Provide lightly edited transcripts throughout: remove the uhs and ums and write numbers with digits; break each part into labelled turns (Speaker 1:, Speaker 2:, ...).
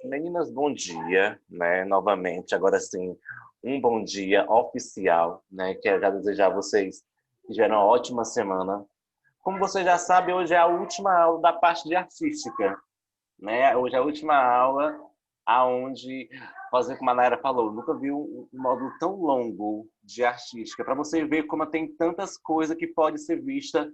Speaker 1: Meninas, bom dia, né? Novamente, agora sim, um bom dia oficial, né? Quero já desejar a vocês que tiveram uma ótima semana. Como vocês já sabem, hoje é a última aula da parte de artística, né? Hoje é a última aula aonde, fazendo como a Nayara falou, nunca vi um módulo tão longo de artística, para você ver como tem tantas coisas que pode ser vista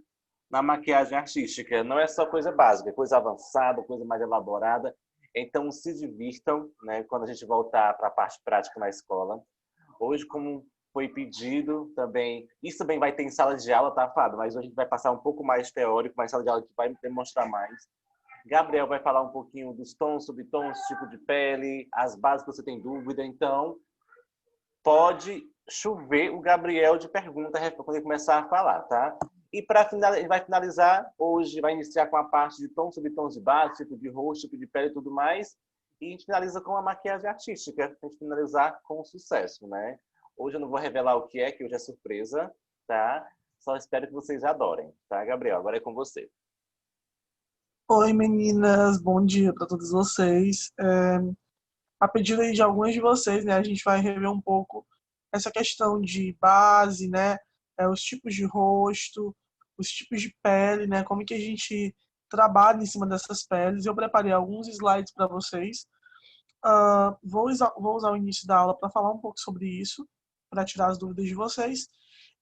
Speaker 1: na maquiagem artística. Não é só coisa básica, é coisa avançada, coisa mais elaborada. Então, se divirtam, né, quando a gente voltar para a parte prática na escola. Hoje, como foi pedido também, isso também vai ter em sala de aula, tá, Fábio? Mas hoje a gente vai passar um pouco mais teórico, mais sala de aula que vai demonstrar mais. Gabriel vai falar um pouquinho dos tons, subtons, tipo de pele, as bases que você tem dúvida. Então, pode chover o Gabriel de perguntas para poder começar a falar, tá? E para finalizar, ele vai finalizar hoje, vai iniciar com a parte de tons, subtons de base, tipo de rosto, tipo de pele e tudo mais. E a gente finaliza com a maquiagem artística, a gente finalizar com sucesso, né? Hoje eu não vou revelar o que hoje é surpresa, tá? Só espero que vocês adorem, tá, Gabriel? Agora é com você.
Speaker 2: Oi, meninas, bom dia para todos vocês. A pedido aí de algumas de vocês, né, a gente vai rever um pouco essa questão de base, né, os tipos de rosto, os tipos de pele, né, como que a gente trabalha em cima dessas peles. Eu preparei alguns slides para vocês. Vou usar o início da aula para falar um pouco sobre isso, para tirar as dúvidas de vocês.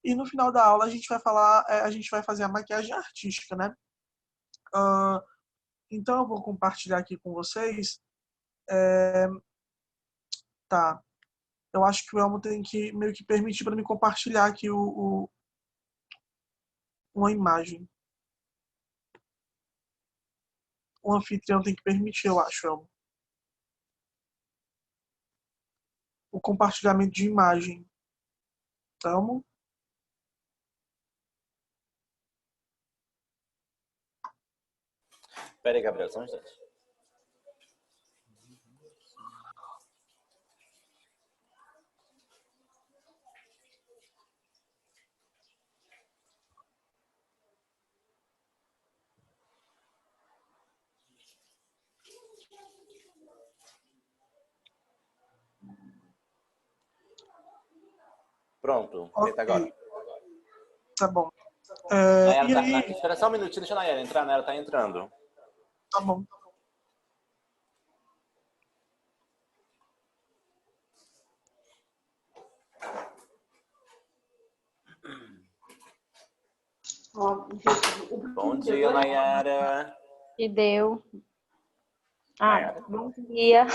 Speaker 2: E no final da aula a gente vai falar, a gente vai fazer a maquiagem artística, né? Então eu vou compartilhar aqui com vocês. Tá. Eu acho que o Elmo tem que meio que permitir para me compartilhar aqui uma imagem. O anfitrião tem que permitir, eu acho, Elmo. O compartilhamento de imagem. Elmo?
Speaker 1: Espera aí, Gabriel, só um instante. Pronto,
Speaker 2: Ok,
Speaker 1: feito agora.
Speaker 2: tá bom.
Speaker 1: Nayara
Speaker 2: E aí?
Speaker 1: espera só um minutinho, deixa a Nayara entrar, a Nayara tá entrando.
Speaker 2: Tá bom.
Speaker 1: Bom dia, Nayara.
Speaker 3: Que deu.
Speaker 1: Nayara.
Speaker 3: Bom dia.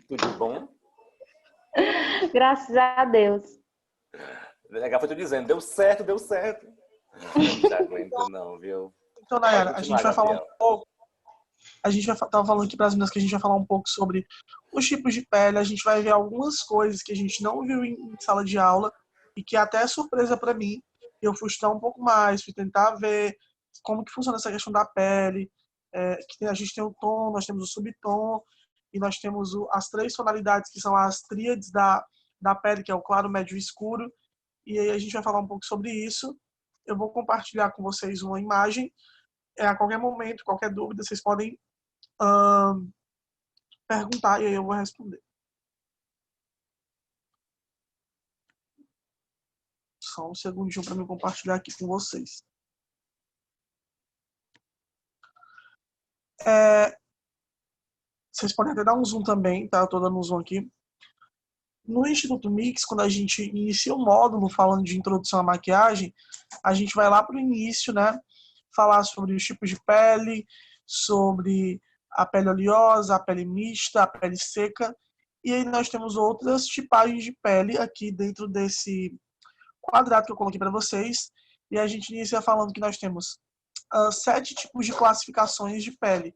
Speaker 1: Tudo bom?
Speaker 3: Graças a Deus.
Speaker 1: Legal, foi tu dizendo, deu certo, deu certo. Não te aguento não, viu?
Speaker 2: Então,
Speaker 1: Pode
Speaker 2: Nayara, a
Speaker 1: continuar,
Speaker 2: gente vai falar um
Speaker 1: Gabriel.
Speaker 2: pouco. A gente vai tava falando aqui para as meninas que a gente vai falar um pouco sobre os tipos de pele. A gente vai ver algumas coisas que a gente não viu em sala de aula e que até é surpresa para mim. Eu fui estudar um pouco mais, fui tentar ver como que funciona essa questão da pele. A gente tem o tom, nós temos o subtom e nós temos as três tonalidades que são as tríades da pele, que é o claro, médio e escuro. E aí a gente vai falar um pouco sobre isso. Eu vou compartilhar com vocês uma imagem. A qualquer momento, qualquer dúvida, vocês podem perguntar e aí eu vou responder. Só um segundinho para me compartilhar aqui com vocês. Vocês podem até dar um zoom também, tá? Eu tô dando um zoom aqui. No Instituto Mix, quando a gente inicia o módulo falando de introdução à maquiagem, a gente vai lá para o início, né? Falar sobre os tipos de pele, sobre a pele oleosa, a pele mista, a pele seca. E aí nós temos outras tipagens de pele aqui dentro desse quadrado que eu coloquei para vocês. E a gente inicia falando que nós temos 7 tipos de classificações de pele.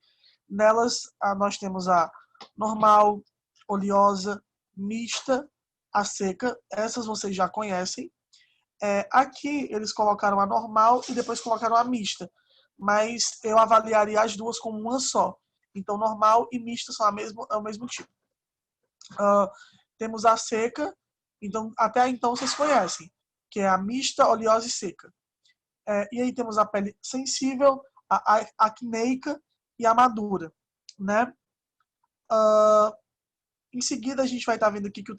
Speaker 2: Nelas, nós temos a normal, oleosa, mista, a seca. Essas vocês já conhecem. Aqui eles colocaram a normal e depois colocaram a mista. Mas eu avaliaria as duas como uma só. Então, normal e mista são é o mesmo tipo. Temos a seca. Então, até então vocês conhecem, que é a mista, oleosa e seca. E aí temos a pele sensível, a acneica e a madura, né? Em seguida, a gente vai estar vendo aqui que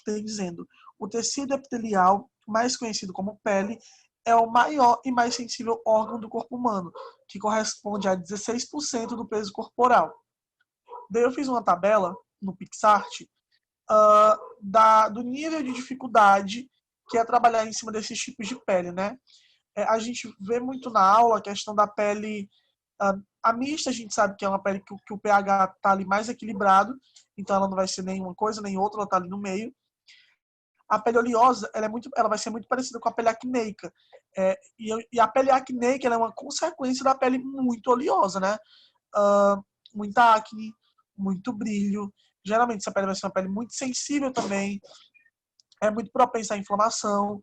Speaker 2: tem dizendo: o tecido epitelial, mais conhecido como pele, é o maior e mais sensível órgão do corpo humano, que corresponde a 16% do peso corporal. Daí eu fiz uma tabela no PixArt do nível de dificuldade que é trabalhar em cima desses tipos de pele, né? A gente vê muito na aula a questão da pele a mista. A gente sabe que é uma pele que o pH está ali mais equilibrado, então ela não vai ser nem uma coisa nem outra, ela está ali no meio. A pele oleosa, ela vai ser muito parecida com a pele acneica. E a pele acneica ela é uma consequência da pele muito oleosa, né? Muita acne, muito brilho. Geralmente essa pele vai ser uma pele muito sensível também, é muito propensa à inflamação.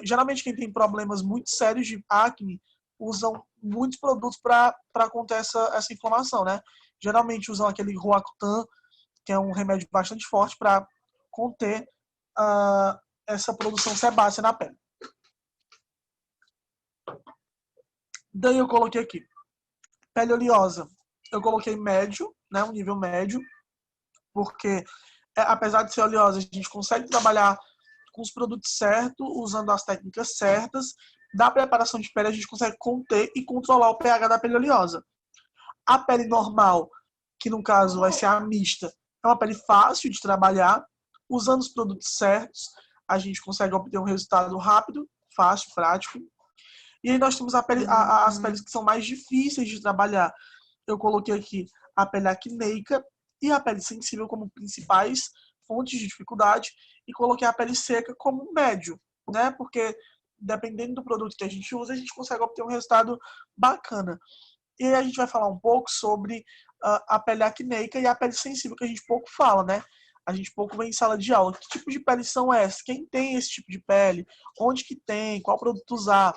Speaker 2: Geralmente quem tem problemas muito sérios de acne usam muitos produtos para conter essa inflamação, né? Geralmente usam aquele Roacutan, que é um remédio bastante forte para conter essa produção sebácea na pele. Daí eu coloquei aqui, pele oleosa, eu coloquei médio, né, um nível médio, porque apesar de ser oleosa, a gente consegue trabalhar com os produtos certos, usando as técnicas certas. Da preparação de pele, a gente consegue conter e controlar o pH da pele oleosa. A pele normal, que no caso vai ser a mista, é uma pele fácil de trabalhar. Usando os produtos certos, a gente consegue obter um resultado rápido, fácil, prático. E aí nós temos as peles que são mais difíceis de trabalhar. Eu coloquei aqui a pele acneica e a pele sensível como principais fontes de dificuldade, e coloquei a pele seca como médio, né? Porque dependendo do produto que a gente usa, a gente consegue obter um resultado bacana. E aí a gente vai falar um pouco sobre a pele acneica e a pele sensível, que a gente pouco fala, né? A gente pouco vê em sala de aula. Que tipo de pele são essas? Quem tem esse tipo de pele? Onde que tem? Qual produto usar?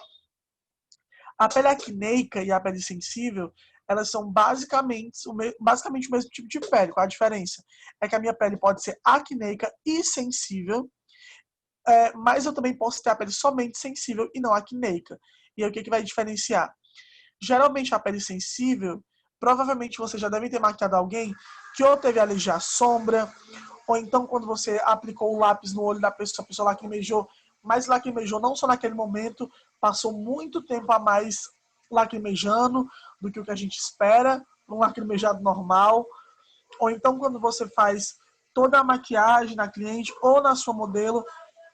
Speaker 2: A pele acneica e a pele sensível, elas são basicamente o mesmo tipo de pele. Qual a diferença? É que a minha pele pode ser acneica e sensível, mas eu também posso ter a pele somente sensível e não acneica. E aí o que vai diferenciar? Geralmente a pele sensível, provavelmente você já deve ter maquiado alguém que ou teve alergia à sombra, ou então quando você aplicou o lápis no olho da pessoa, a pessoa lacrimejou, mas lacrimejou não só naquele momento, passou muito tempo a mais lacrimejando do que o que a gente espera, um lacrimejado normal. Ou então quando você faz toda a maquiagem na cliente ou na sua modelo,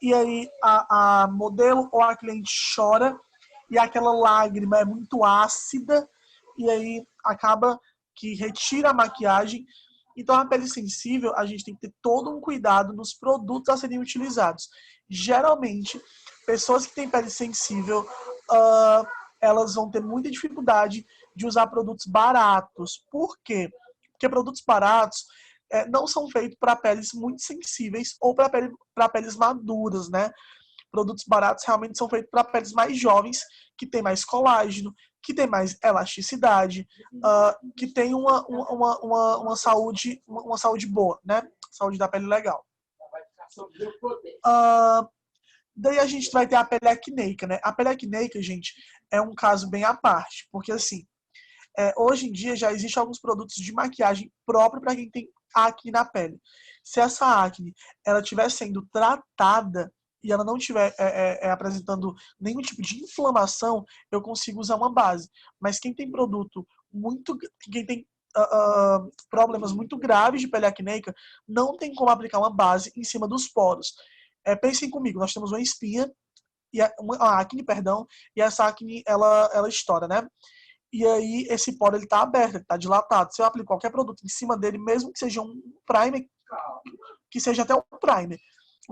Speaker 2: e aí a modelo ou a cliente chora, e aquela lágrima é muito ácida, e aí acaba que retira a maquiagem. Então, a pele sensível, a gente tem que ter todo um cuidado nos produtos a serem utilizados. Geralmente, pessoas que têm pele sensível, elas vão ter muita dificuldade de usar produtos baratos. Por quê? Porque produtos baratos não são feitos para peles muito sensíveis ou para peles maduras, né? Produtos baratos realmente são feitos para peles mais jovens, que tem mais colágeno, que tem mais elasticidade, que tem uma saúde boa, né? Saúde da pele legal. Daí a gente vai ter a pele acneica, né? A pele acneica, gente, é um caso bem à parte, porque assim, hoje em dia já existem alguns produtos de maquiagem próprio para quem tem acne na pele. Se essa acne ela estiver sendo tratada e ela não estiver apresentando nenhum tipo de inflamação, eu consigo usar uma base. Mas quem tem quem tem problemas muito graves de pele acneica, não tem como aplicar uma base em cima dos poros. Pensem comigo, nós temos uma espinha, uma acne, perdão, e essa acne ela estoura, né? E aí esse poro ele tá aberto, ele tá dilatado. Se eu aplicar qualquer produto em cima dele, mesmo que seja um primer, que seja até um primer,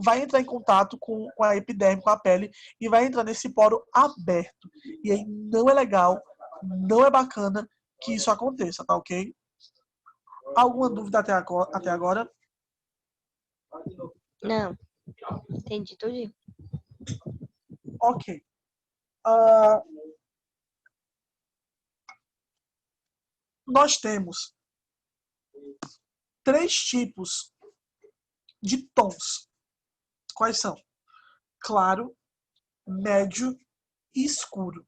Speaker 2: vai entrar em contato com a epiderme, com a pele, e vai entrar nesse poro aberto. E aí não é legal, não é bacana que isso aconteça, tá ok? Alguma dúvida até agora?
Speaker 3: Não, entendi tudo.
Speaker 2: Ok. Nós temos 3 tipos de tons. Quais são? Claro, médio e escuro.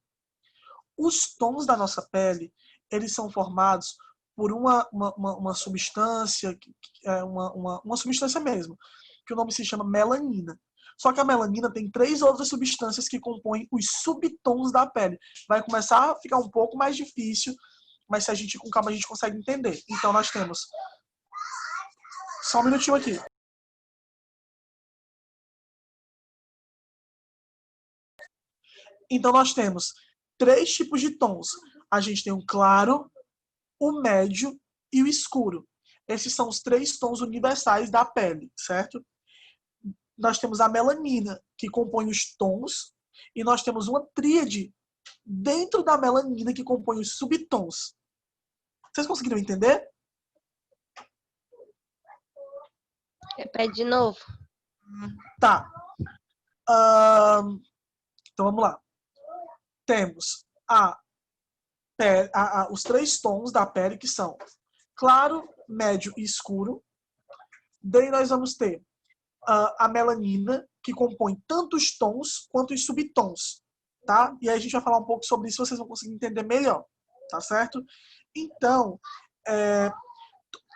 Speaker 2: Os tons da nossa pele, eles são formados por uma substância, uma substância mesmo, que o nome se chama melanina. Só que a melanina tem 3 outras substâncias que compõem os subtons da pele. Vai começar a ficar um pouco mais difícil, mas se a gente com calma a gente consegue entender. Então nós temos... Só um minutinho aqui. Então nós temos 3 tipos de tons. A gente tem o claro, o médio e o escuro. Esses são os 3 tons universais da pele, certo? Nós temos a melanina, que compõe os tons, e nós temos uma tríade dentro da melanina que compõe os subtons. Vocês conseguiram entender?
Speaker 3: Repete de novo.
Speaker 2: Tá. Então vamos lá. Temos os 3 tons da pele, que são claro, médio e escuro. Daí nós vamos ter a melanina, que compõe tanto os tons quanto os subtons, tá? E aí a gente vai falar um pouco sobre isso, vocês vão conseguir entender melhor, tá certo? Então,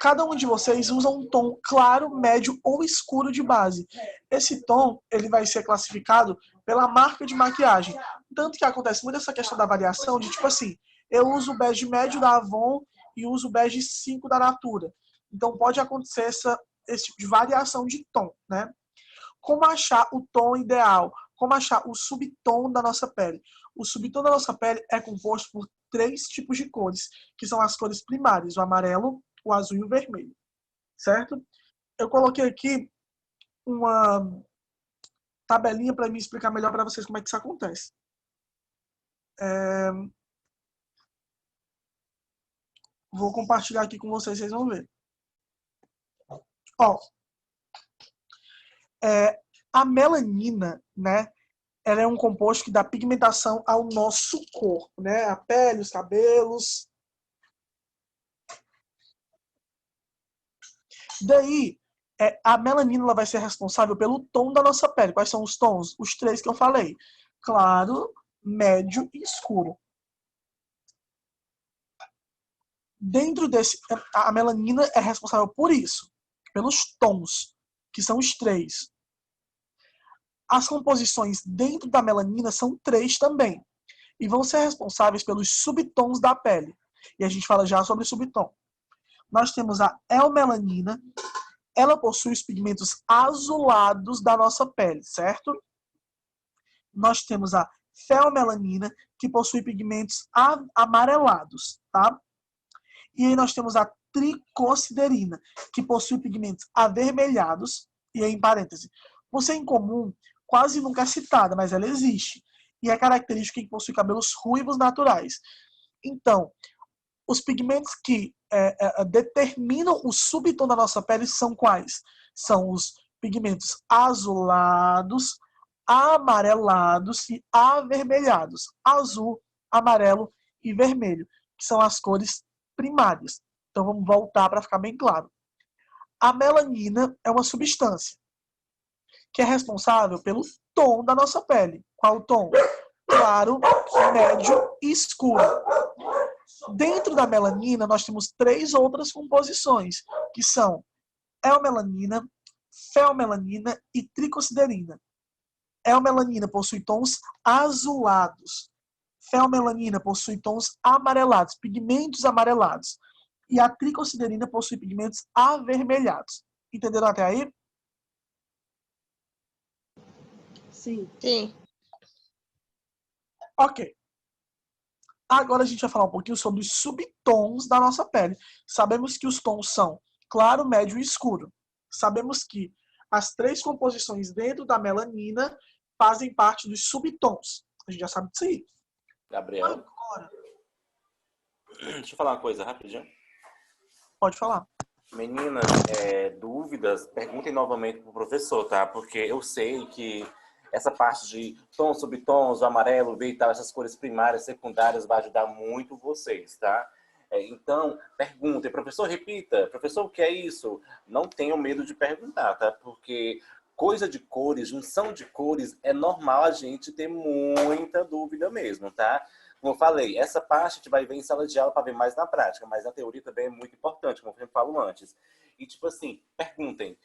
Speaker 2: cada um de vocês usa um tom claro, médio ou escuro de base. Esse tom, ele vai ser classificado pela marca de maquiagem. Tanto que acontece muito essa questão da variação de, tipo assim, eu uso o bege médio da Avon e uso o bege 5 da Natura. Então pode acontecer esse tipo de variação de tom, né? Como achar o tom ideal? Como achar o subtom da nossa pele? O subtom da nossa pele é composto por 3 tipos de cores, que são as cores primárias, o amarelo, o azul e o vermelho, certo? Eu coloquei aqui uma tabelinha para me explicar melhor para vocês como é que isso acontece. Vou compartilhar aqui com vocês, vocês vão ver. Ó, a melanina, né? Ela é um composto que dá pigmentação ao nosso corpo, né? A pele, os cabelos. Daí, a melanina ela vai ser responsável pelo tom da nossa pele. Quais são os tons? Os 3 que eu falei. Claro, médio e escuro. Dentro desse, a melanina é responsável por isso, pelos tons, que são os 3. As composições dentro da melanina são 3 também, e vão ser responsáveis pelos subtons da pele. E a gente fala já sobre subtom. Nós temos a eumelanina, ela possui os pigmentos azulados da nossa pele, certo? Nós temos a feomelanina, que possui pigmentos amarelados, tá? E aí nós temos a tricosiderina, que possui pigmentos avermelhados, e aí em parêntese, por ser incomum, quase nunca é citada, mas ela existe. E é característica que possui cabelos ruivos naturais. Então, os pigmentos que determinam o subtom da nossa pele são quais? São os pigmentos azulados, amarelados e avermelhados. Azul, amarelo e vermelho, que são as cores primárias. Então vamos voltar para ficar bem claro. A melanina é uma substância que é responsável pelo tom da nossa pele. Qual o tom? Claro, médio e escuro. Dentro da melanina, nós temos 3 outras composições, que são eumelanina, feomelanina e tricosiderina. Eumelanina possui tons azulados. Feomelanina possui tons amarelados, pigmentos amarelados. E a tricosiderina possui pigmentos avermelhados. Entenderam até aí?
Speaker 3: Sim. Ok.
Speaker 2: Agora a gente vai falar um pouquinho sobre os subtons da nossa pele. Sabemos que os tons são claro, médio e escuro. Sabemos que as 3 composições dentro da melanina fazem parte dos subtons. A gente já sabe disso aí.
Speaker 1: Gabriel,
Speaker 2: agora,
Speaker 1: deixa eu falar uma coisa rapidinho.
Speaker 2: Pode falar.
Speaker 1: Meninas, dúvidas, perguntem novamente para o professor, tá? Porque eu sei que essa parte de tons, subtons, o amarelo, o verde e tal, essas cores primárias, secundárias, vai ajudar muito vocês, tá? Então, perguntem. Professor, repita. Professor, o que é isso? Não tenham medo de perguntar, tá? Porque coisa de cores, junção de cores, é normal a gente ter muita dúvida mesmo, tá? Como eu falei, essa parte a gente vai ver em sala de aula para ver mais na prática, mas na teoria também é muito importante, como eu sempre falo antes. E, tipo assim, perguntem,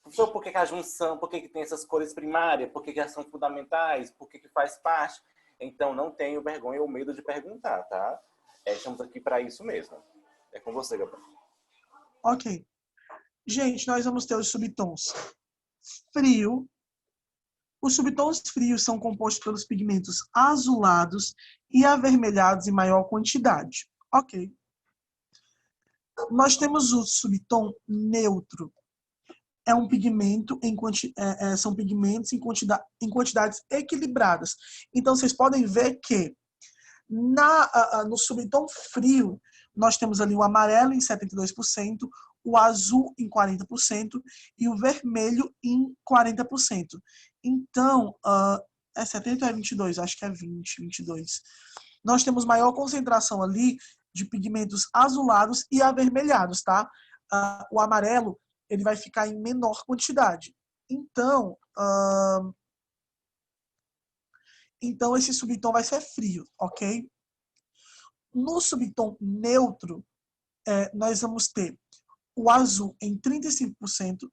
Speaker 1: professor, por que que a junção, por que que tem essas cores primárias, por que que elas são fundamentais, por que que faz parte? Então, não tenho vergonha ou medo de perguntar, tá? Estamos aqui para isso mesmo. É com você, Gabriel.
Speaker 2: Ok. Gente, nós vamos ter os subtons frio. Os subtons frios são compostos pelos pigmentos azulados e avermelhados em maior quantidade. Ok. Nós temos o subtom neutro. É um pigmento são pigmentos em quantidades equilibradas. Então, vocês podem ver que no subtom frio, nós temos ali o amarelo em 72%, o azul em 40% e o vermelho em 40%. Então, é 70 ou é 22? Acho que é 20, 22. Nós temos maior concentração ali de pigmentos azulados e avermelhados, tá? O amarelo, ele vai ficar em menor quantidade. Então, esse subtom vai ser frio, ok? No subtom neutro, nós vamos ter o azul em 35%,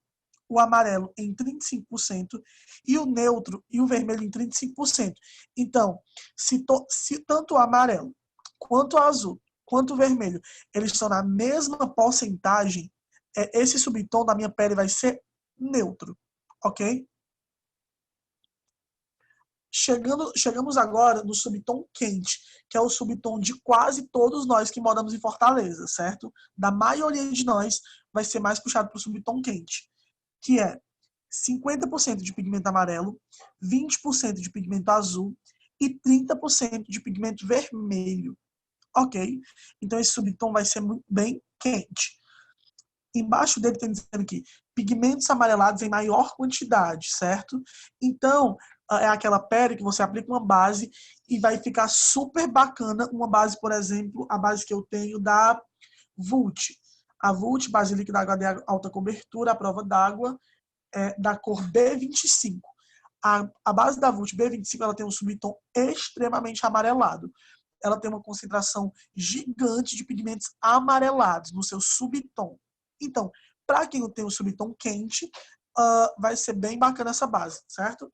Speaker 2: o amarelo em 35% e o neutro e o vermelho em 35%. Então, se tanto o amarelo, quanto o azul, quanto o vermelho, eles estão na mesma porcentagem, esse subtom da minha pele vai ser neutro, ok? Chegamos agora no subtom quente, que é o subtom de quase todos nós que moramos em Fortaleza, certo? Da maioria de nós vai ser mais puxado para o subtom quente, que é 50% de pigmento amarelo, 20% de pigmento azul e 30% de pigmento vermelho, ok? Então esse subtom vai ser muito bem quente. Embaixo dele tem dizendo aqui, pigmentos amarelados em maior quantidade, certo? Então, é aquela pele que você aplica uma base e vai ficar super bacana. Uma base, por exemplo, a base que eu tenho da Vult. A Vult, base líquida HD alta cobertura, à prova d'água, da cor B25. A base da Vult B25 ela tem um subtom extremamente amarelado. Ela tem uma concentração gigante de pigmentos amarelados no seu subtom. Então, para quem tem o subtom quente, vai ser bem bacana essa base, certo?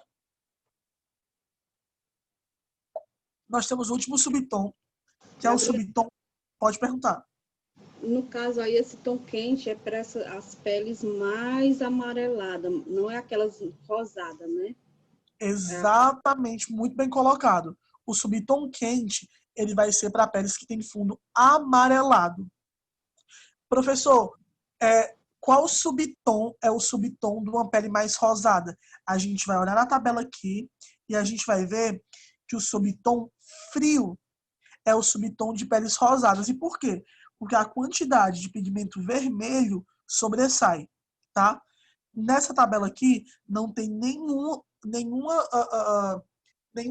Speaker 2: Nós temos o último subtom, que é o subtom... Pode perguntar.
Speaker 4: No caso aí, esse tom quente é para as peles mais amareladas, não é aquelas rosadas, né?
Speaker 2: Exatamente, muito bem colocado. O subtom quente, ele vai ser para peles que têm fundo amarelado. Professor, qual subtom é o subtom de uma pele mais rosada? A gente vai olhar na tabela aqui e a gente vai ver que o subtom frio é o subtom de peles rosadas. E por quê? Porque a quantidade de pigmento vermelho sobressai, tá? Nessa tabela aqui não tem nenhum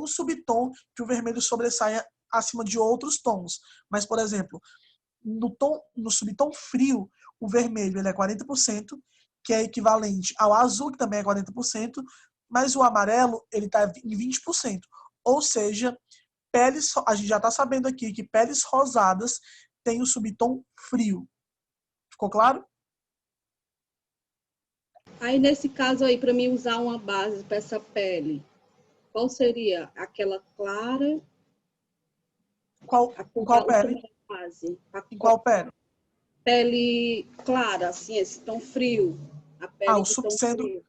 Speaker 2: subtom que o vermelho sobressaia acima de outros tons. Mas, por exemplo, no subtom frio, o vermelho ele é 40%, que é equivalente ao azul, que também é 40%, mas o amarelo ele está em 20%. Ou seja, a gente já está sabendo aqui que peles rosadas têm o subtom frio. Ficou claro?
Speaker 4: Aí, nesse caso aí, para mim usar uma base para essa pele, qual seria? Aquela clara?
Speaker 2: Qual pele?
Speaker 4: Base.
Speaker 2: Em qual pele?
Speaker 4: Pele clara, assim, esse tom frio. A pele de tom frio.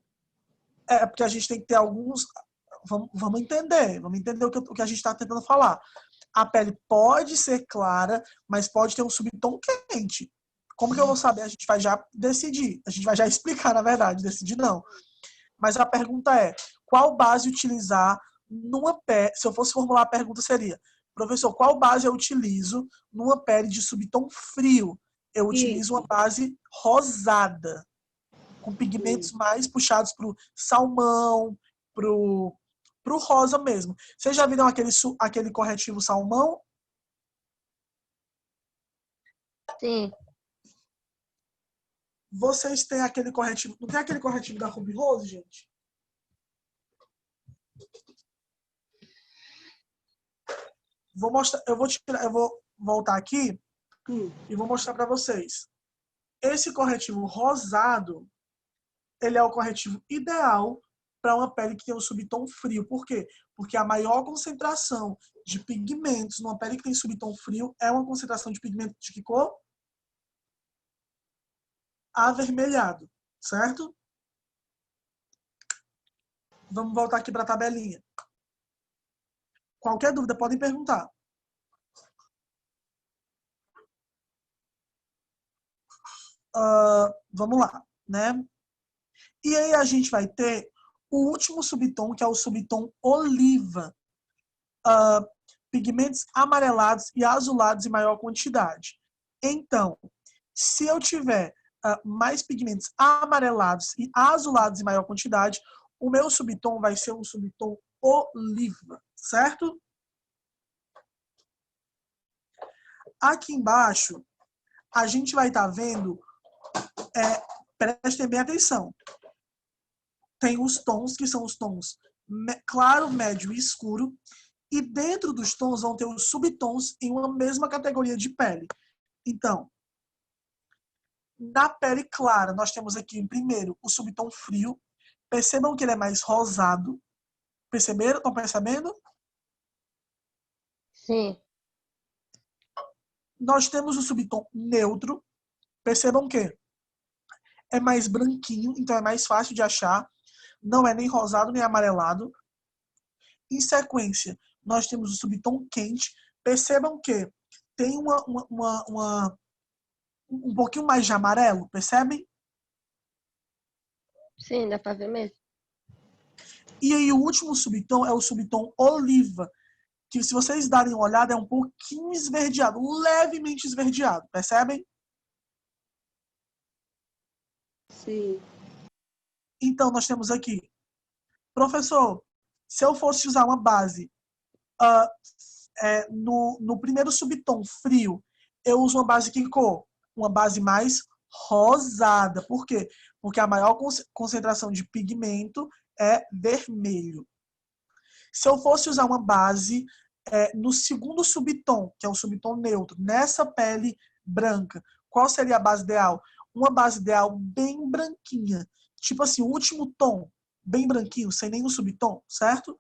Speaker 2: É porque a gente tem que ter alguns... Vamos entender o que a gente está tentando falar. A pele pode ser clara, mas pode ter um subtom quente. Como que eu vou saber? A gente vai já decidir. A gente vai já explicar, na verdade. Decidir não. Mas a pergunta é, qual base utilizar numa pele... Se eu fosse formular a pergunta seria, professor, qual base eu utilizo numa pele de subtom frio? Eu utilizo uma base rosada, com pigmentos mais puxados para o salmão, para o rosa mesmo. Vocês já viram aquele corretivo salmão?
Speaker 3: Sim.
Speaker 2: Vocês têm aquele corretivo... Não tem aquele corretivo da Ruby Rose, gente? Eu vou voltar aqui
Speaker 4: Hum.
Speaker 2: e vou mostrar para vocês. Esse corretivo rosado, ele é o corretivo ideal para uma pele que tem um subtom frio. Por quê? Porque a maior concentração de pigmentos numa pele que tem subtom frio é uma concentração de pigmento de que cor? Avermelhado, certo? Vamos voltar aqui para a tabelinha. Qualquer dúvida, podem perguntar. Vamos lá, né? E aí a gente vai ter o último subtom, que é o subtom oliva. Pigmentos amarelados e azulados em maior quantidade. Então, se eu tiver mais pigmentos amarelados e azulados em maior quantidade, o meu subtom vai ser um subtom oliva, certo? Aqui embaixo, a gente vai estar vendo, prestem bem atenção, tem os tons, que são os tons claro, médio e escuro, e dentro dos tons vão ter os subtons em uma mesma categoria de pele. Então, na pele clara, nós temos aqui, primeiro, o subtom frio. Percebam que ele é mais rosado. Perceberam? Estão percebendo?
Speaker 3: Sim.
Speaker 2: Nós temos o subtom neutro. Percebam que é mais branquinho, então é mais fácil de achar. Não é nem rosado nem amarelado. Em sequência, nós temos o subtom quente. Percebam que tem um pouquinho mais de amarelo, percebem?
Speaker 3: Sim, dá pra ver mesmo.
Speaker 2: E aí o último subtom é o subtom oliva, que se vocês darem uma olhada é um pouquinho esverdeado, levemente esverdeado, percebem?
Speaker 4: Sim.
Speaker 2: Então nós temos aqui, professor, se eu fosse usar uma base no primeiro subtom frio, eu uso uma base que cor? Uma base mais rosada. Por quê? Porque a maior concentração de pigmento é vermelho. Se eu fosse usar uma base no segundo subtom, que é o subtom neutro, nessa pele branca, qual seria a base ideal? Uma base ideal bem branquinha. Tipo assim, o último tom, bem branquinho, sem nenhum subtom, certo?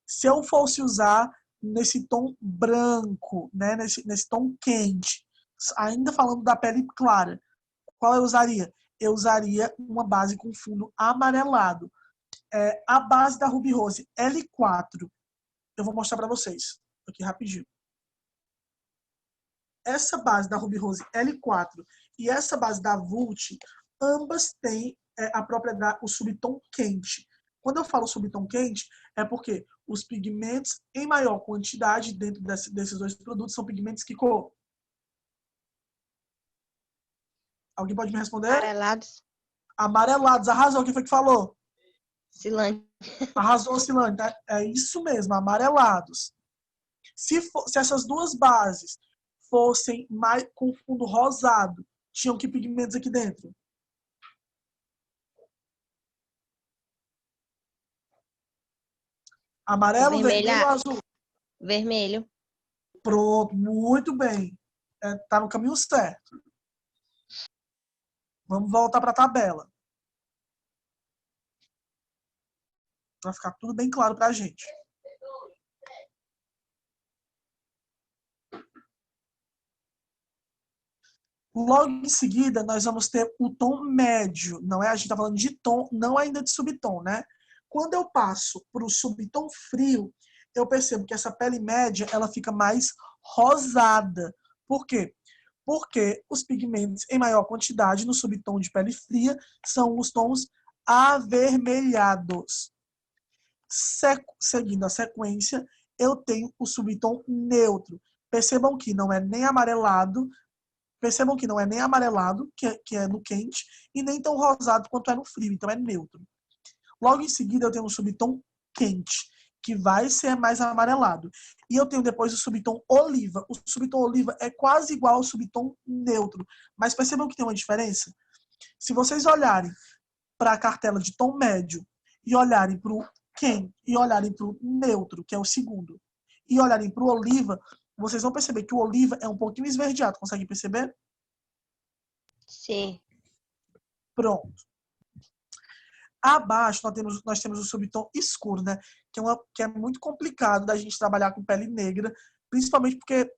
Speaker 2: Se eu fosse usar nesse tom branco, né, nesse tom quente, ainda falando da pele clara, qual eu usaria? Eu usaria uma base com fundo amarelado. A base da Ruby Rose L4, eu vou mostrar para vocês aqui rapidinho. Essa base da Ruby Rose L4 e essa base da Vult, ambas têm a propriedade, o subtom quente. Quando eu falo subtom quente, é porque os pigmentos em maior quantidade dentro desses dois produtos são pigmentos que cor? Alguém pode me responder?
Speaker 3: Amarelados.
Speaker 2: Amarelados. Arrasou. Quem foi que falou?
Speaker 3: Silane.
Speaker 2: Arrasou, Silane. É isso mesmo, amarelados. Se essas duas bases fossem mais com fundo rosado, tinham que pigmentos aqui dentro? Amarelo, vermelho ou azul?
Speaker 3: Vermelho.
Speaker 2: Pronto, muito bem. Tá no caminho certo. Vamos voltar para a tabela. Para ficar tudo bem claro para a gente. Logo em seguida, nós vamos ter o tom médio. Não é? A gente está falando de tom, não ainda de subtom, né? Quando eu passo para o subtom frio, eu percebo que essa pele média ela fica mais rosada. Por quê? Porque os pigmentos em maior quantidade no subtom de pele fria são os tons avermelhados. Seguindo a sequência, eu tenho o subtom neutro. Percebam que não é nem amarelado, que é no quente, e nem tão rosado quanto é no frio, então é neutro. Logo em seguida, eu tenho o subtom quente, que vai ser mais amarelado. E eu tenho depois o subtom oliva. O subtom oliva é quase igual ao subtom neutro, mas percebam que tem uma diferença? Se vocês olharem para a cartela de tom médio e olharem para o quente e olharem para o neutro, que é o segundo, e olharem para o oliva, vocês vão perceber que o oliva é um pouquinho esverdeado. Consegue perceber?
Speaker 3: Sim.
Speaker 2: Pronto. Abaixo nós temos o subtom escuro, né? Que é muito complicado da gente trabalhar com pele negra, principalmente porque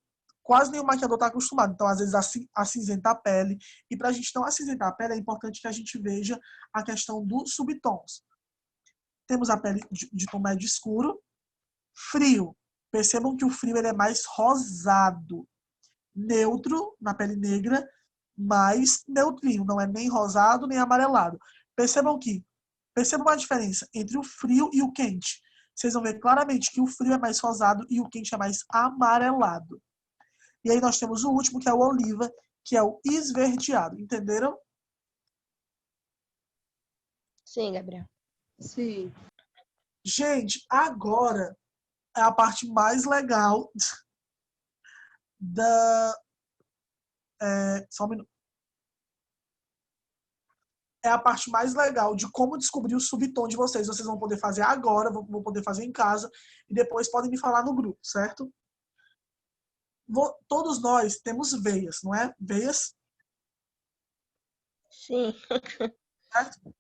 Speaker 2: quase nenhum maquiador está acostumado. Então, às vezes, acinzentar a pele. E para a gente não acinzentar a pele, é importante que a gente veja a questão dos subtons. Temos a pele de tom médio escuro. Frio. Percebam que o frio ele é mais rosado. Neutro, na pele negra, mais neutrinho. Não é nem rosado, nem amarelado. Percebam a diferença entre o frio e o quente. Vocês vão ver claramente que o frio é mais rosado e o quente é mais amarelado. E aí nós temos o último, que é o oliva, que é o esverdeado. Entenderam?
Speaker 3: Sim, Gabriel.
Speaker 4: Sim.
Speaker 2: Gente, agora é a parte mais legal da... só um minuto. É a parte mais legal de como descobrir o subtom de vocês. Vocês vão poder fazer agora, vão poder fazer em casa, e depois podem me falar no grupo, certo? Todos nós temos veias, não é? Veias,
Speaker 3: Sim.
Speaker 2: certo?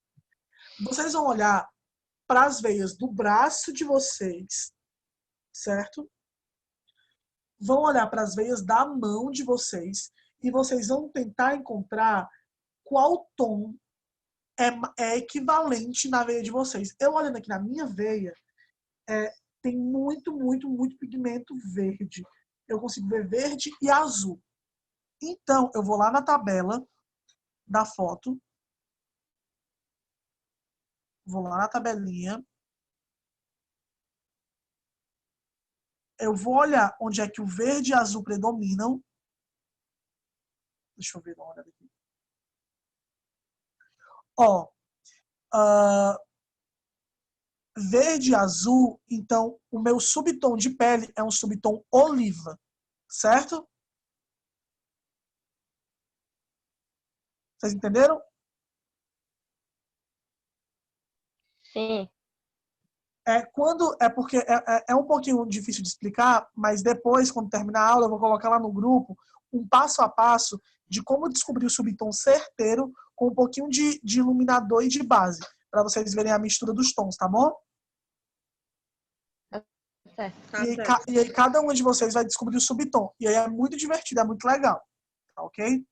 Speaker 2: Vocês vão olhar para as veias do braço de vocês, certo? Vão olhar para as veias da mão de vocês e vocês vão tentar encontrar qual tom é equivalente na veia de vocês. Eu olhando aqui na minha veia, tem muito, muito, muito pigmento verde. Eu consigo ver verde e azul. Então, eu vou lá na tabela da foto. Vou lá na tabelinha. Eu vou olhar onde é que o verde e azul predominam. Deixa eu ver, dar uma olhada aqui. Ó, verde e azul, então o meu subtom de pele é um subtom oliva, certo? Vocês entenderam?
Speaker 3: Sim.
Speaker 2: Porque é um pouquinho difícil de explicar, mas depois, quando terminar a aula, eu vou colocar lá no grupo um passo a passo de como descobrir o subtom certeiro com um pouquinho de iluminador e de base, para vocês verem a mistura dos tons, tá bom?
Speaker 3: Certo.
Speaker 4: Tá
Speaker 2: E
Speaker 4: certo.
Speaker 2: aí cada um de vocês vai descobrir o subtom. E aí é muito divertido, é muito legal. Tá ok?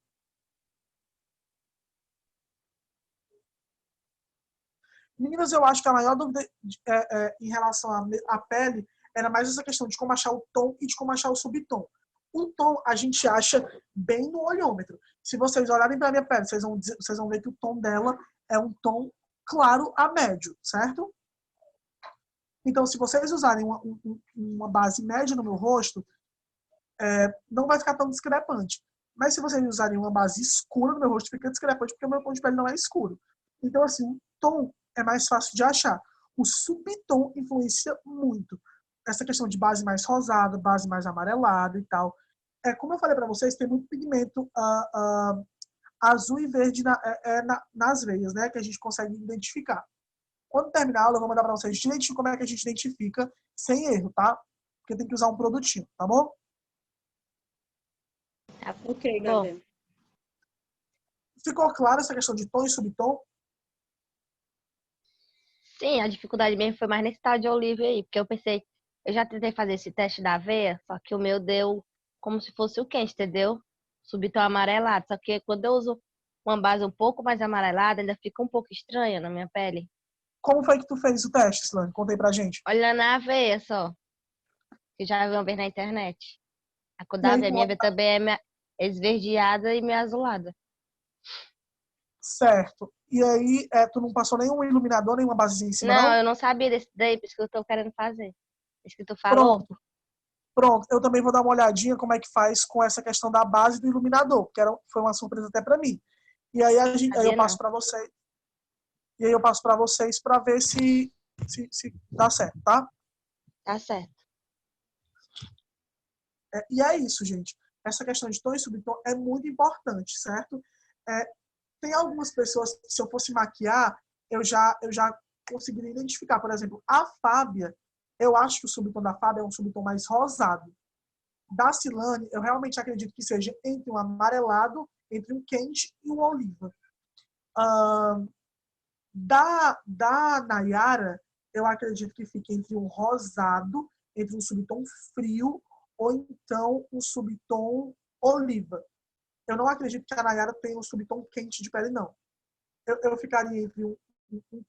Speaker 2: Meninas, eu acho que a maior dúvida em relação à pele era mais essa questão de como achar o tom e de como achar o subtom. O tom a gente acha bem no olhômetro. Se vocês olharem para a minha pele, vocês vão ver que o tom dela é um tom claro a médio, certo? Então, se vocês usarem uma base média no meu rosto, não vai ficar tão discrepante. Mas se vocês usarem uma base escura no meu rosto, fica discrepante porque o meu tom de pele não é escuro. Então, assim, o tom é mais fácil de achar. O subtom influencia muito. Essa questão de base mais rosada, base mais amarelada e tal. Como eu falei para vocês, tem muito pigmento azul e verde nas veias, né? Que a gente consegue identificar. Quando terminar a aula, eu vou mandar para vocês direitinho como é que a gente identifica sem erro, tá? Porque tem que usar um produtinho, tá bom?
Speaker 4: Ok,
Speaker 3: Bom,
Speaker 4: Gabriel.
Speaker 2: Ficou claro essa questão de tom e subtom?
Speaker 3: sim, a dificuldade mesmo foi mais nesse tal de Olivia aí, porque eu pensei, eu já tentei fazer esse teste da aveia, só que o meu deu como se fosse o quente, entendeu? Subtom amarelado, só que quando eu uso uma base um pouco mais amarelada, ainda fica um pouco estranha na minha pele.
Speaker 2: Como foi que tu fez o teste, Slane? Conta aí pra gente.
Speaker 3: Olhando a aveia só, que já vi uma vez na internet. A cor
Speaker 2: E
Speaker 3: da
Speaker 2: aí,
Speaker 3: aveia, minha aveia também é esverdeada e meio azulada.
Speaker 2: certo. E aí, tu não passou nenhum iluminador, nenhuma basezinha em cima,
Speaker 3: Não,
Speaker 2: não?
Speaker 3: eu não sabia desse daí, por isso que eu tô querendo fazer. Isso que tu falou?
Speaker 2: Pronto. Pronto. Eu também vou dar uma olhadinha como é que faz com essa questão da base do iluminador, porque foi uma surpresa até pra mim. E aí, aí eu
Speaker 3: Sabia
Speaker 2: passo
Speaker 3: não.
Speaker 2: pra vocês. E aí eu passo pra vocês pra ver se dá certo, tá?
Speaker 3: Tá certo.
Speaker 2: E é isso, gente. Essa questão de tom e subtom é muito importante, certo? Tem algumas pessoas que, se eu fosse maquiar, eu já conseguiria identificar. Por exemplo, a Fábia, eu acho que o subtom da Fábio é um subtom mais rosado. Da Cilane, eu realmente acredito que seja entre um amarelado, entre um quente e um oliva. Da Nayara, eu acredito que fique entre um rosado, entre um subtom frio, ou então um subtom oliva. Eu não acredito que a Nayara tenha um subtom quente de pele, não. Eu ficaria entre um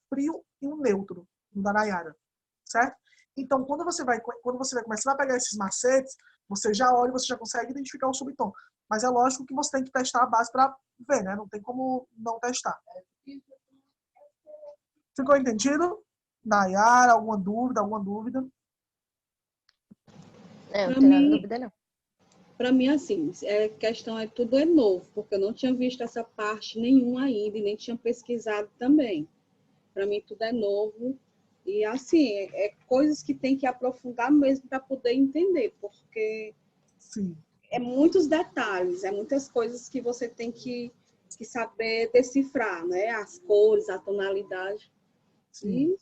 Speaker 2: frio e um neutro, no da Nayara, certo? Então, quando você vai começar a pegar esses macetes, você já olha e você já consegue identificar o subtom. Mas é lógico que você tem que testar a base para ver, né? Não tem como não testar. Ficou entendido? Nayara, alguma dúvida, alguma dúvida?
Speaker 3: Não
Speaker 4: Para
Speaker 3: tenho nada de
Speaker 4: mim,
Speaker 3: dúvida, não.
Speaker 4: para mim, assim, questão tudo é novo, porque eu não tinha visto essa parte nenhuma ainda e nem tinha pesquisado também. Para mim, tudo é novo. E, assim, coisas que tem que aprofundar mesmo para poder entender, porque
Speaker 2: Sim.
Speaker 4: é muitos detalhes, é muitas coisas que você tem que saber decifrar, né? As cores, a tonalidade.
Speaker 2: Sim.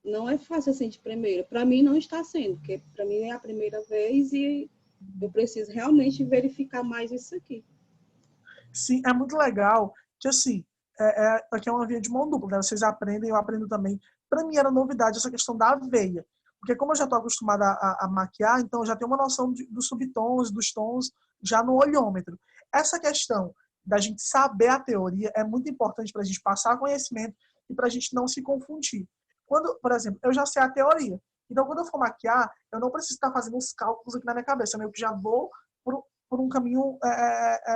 Speaker 4: E não é fácil assim de primeira. Para mim não está sendo, porque para mim é a primeira vez e eu preciso realmente verificar mais isso aqui.
Speaker 2: Sim, é muito legal que, assim, aqui é uma via de mão dupla, né? Vocês aprendem, eu aprendo também. Para mim era novidade essa questão da aveia, porque como eu já estou acostumada a maquiar, então eu já tenho uma noção dos subtons, dos tons, já no olhômetro. Essa questão da gente saber a teoria é muito importante para a gente passar conhecimento e para a gente não se confundir. Quando, por exemplo, eu já sei a teoria, então quando eu for maquiar, eu não preciso estar fazendo os cálculos aqui na minha cabeça, eu meio que já vou por um caminho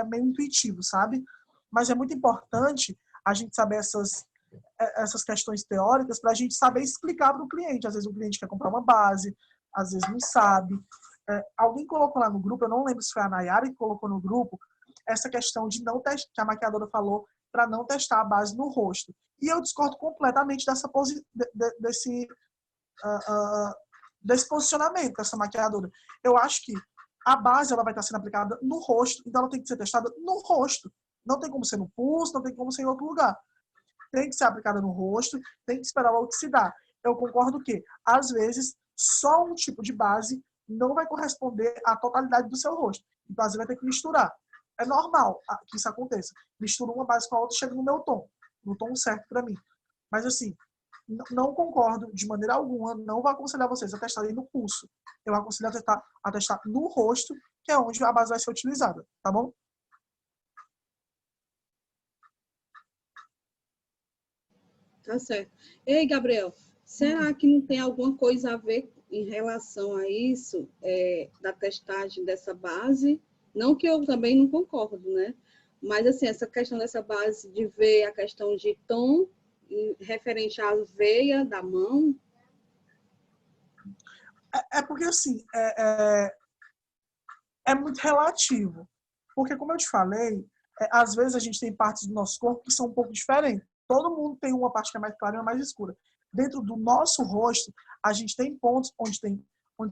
Speaker 2: meio intuitivo, sabe? Mas é muito importante a gente saber essas questões teóricas para a gente saber explicar para o cliente. Às vezes o cliente quer comprar uma base, às vezes não sabe. Alguém colocou lá no grupo, eu não lembro se foi a Nayara que colocou no grupo, essa questão de não testar, que a maquiadora falou, para não testar a base no rosto. E eu discordo completamente desse posicionamento dessa maquiadora. Eu acho que a base ela vai estar sendo aplicada no rosto, então ela tem que ser testada no rosto. Não tem como ser no pulso, não tem como ser em outro lugar. Tem que ser aplicada no rosto, tem que esperar ela oxidar. Eu concordo que, às vezes, só um tipo de base não vai corresponder à totalidade do seu rosto. Então, às vezes, vai ter que misturar. É normal que isso aconteça. Misturo uma base com a outra e chega no meu tom. No tom certo para mim. Mas, assim, não concordo de maneira alguma, não vou aconselhar vocês a testarem no pulso. Eu aconselho a testar no rosto, que é onde a base vai ser utilizada, tá bom?
Speaker 4: Tá certo. Ei, Gabriel, será que não tem alguma coisa a ver em relação a isso, da testagem dessa base? Não que eu também não concordo, né? Mas, assim, essa questão dessa base de ver a questão de tom referente à veia da mão.
Speaker 2: Porque, assim, é muito relativo. Porque, como eu te falei, às vezes a gente tem partes do nosso corpo que são um pouco diferentes. Todo mundo tem uma parte que é mais clara e uma mais escura. Dentro do nosso rosto, a gente tem pontos onde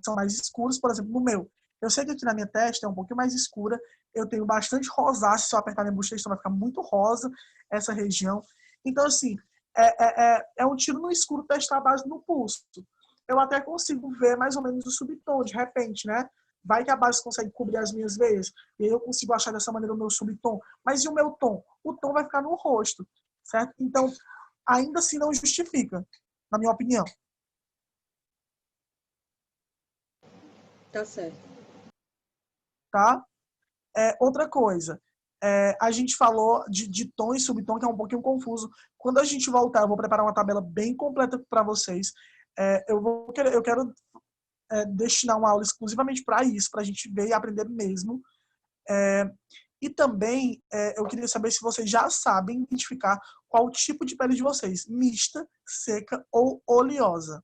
Speaker 2: são mais escuros. Por exemplo, no meu. Eu sei que aqui na minha testa é um pouquinho mais escura. Eu tenho bastante rosáceo. Se eu apertar minha bochecha, vai ficar muito rosa essa região. Então, assim, é um tiro no escuro testar a base no pulso. Eu até consigo ver mais ou menos o subtom, de repente, né? Vai que a base consegue cobrir as minhas veias, e aí eu consigo achar dessa maneira o meu subtom. Mas e o meu tom? O tom vai ficar no rosto, certo? Então, ainda assim não justifica, na minha opinião.
Speaker 4: Tá certo.
Speaker 2: Tá? Outra coisa, a gente falou de tom e subtom, que é um pouquinho confuso. Quando a gente voltar, eu vou preparar uma tabela bem completa para vocês. Eu quero destinar uma aula exclusivamente para isso, para a gente ver e aprender mesmo. E também eu queria saber se vocês já sabem identificar qual o tipo de pele de vocês, mista, seca ou oleosa.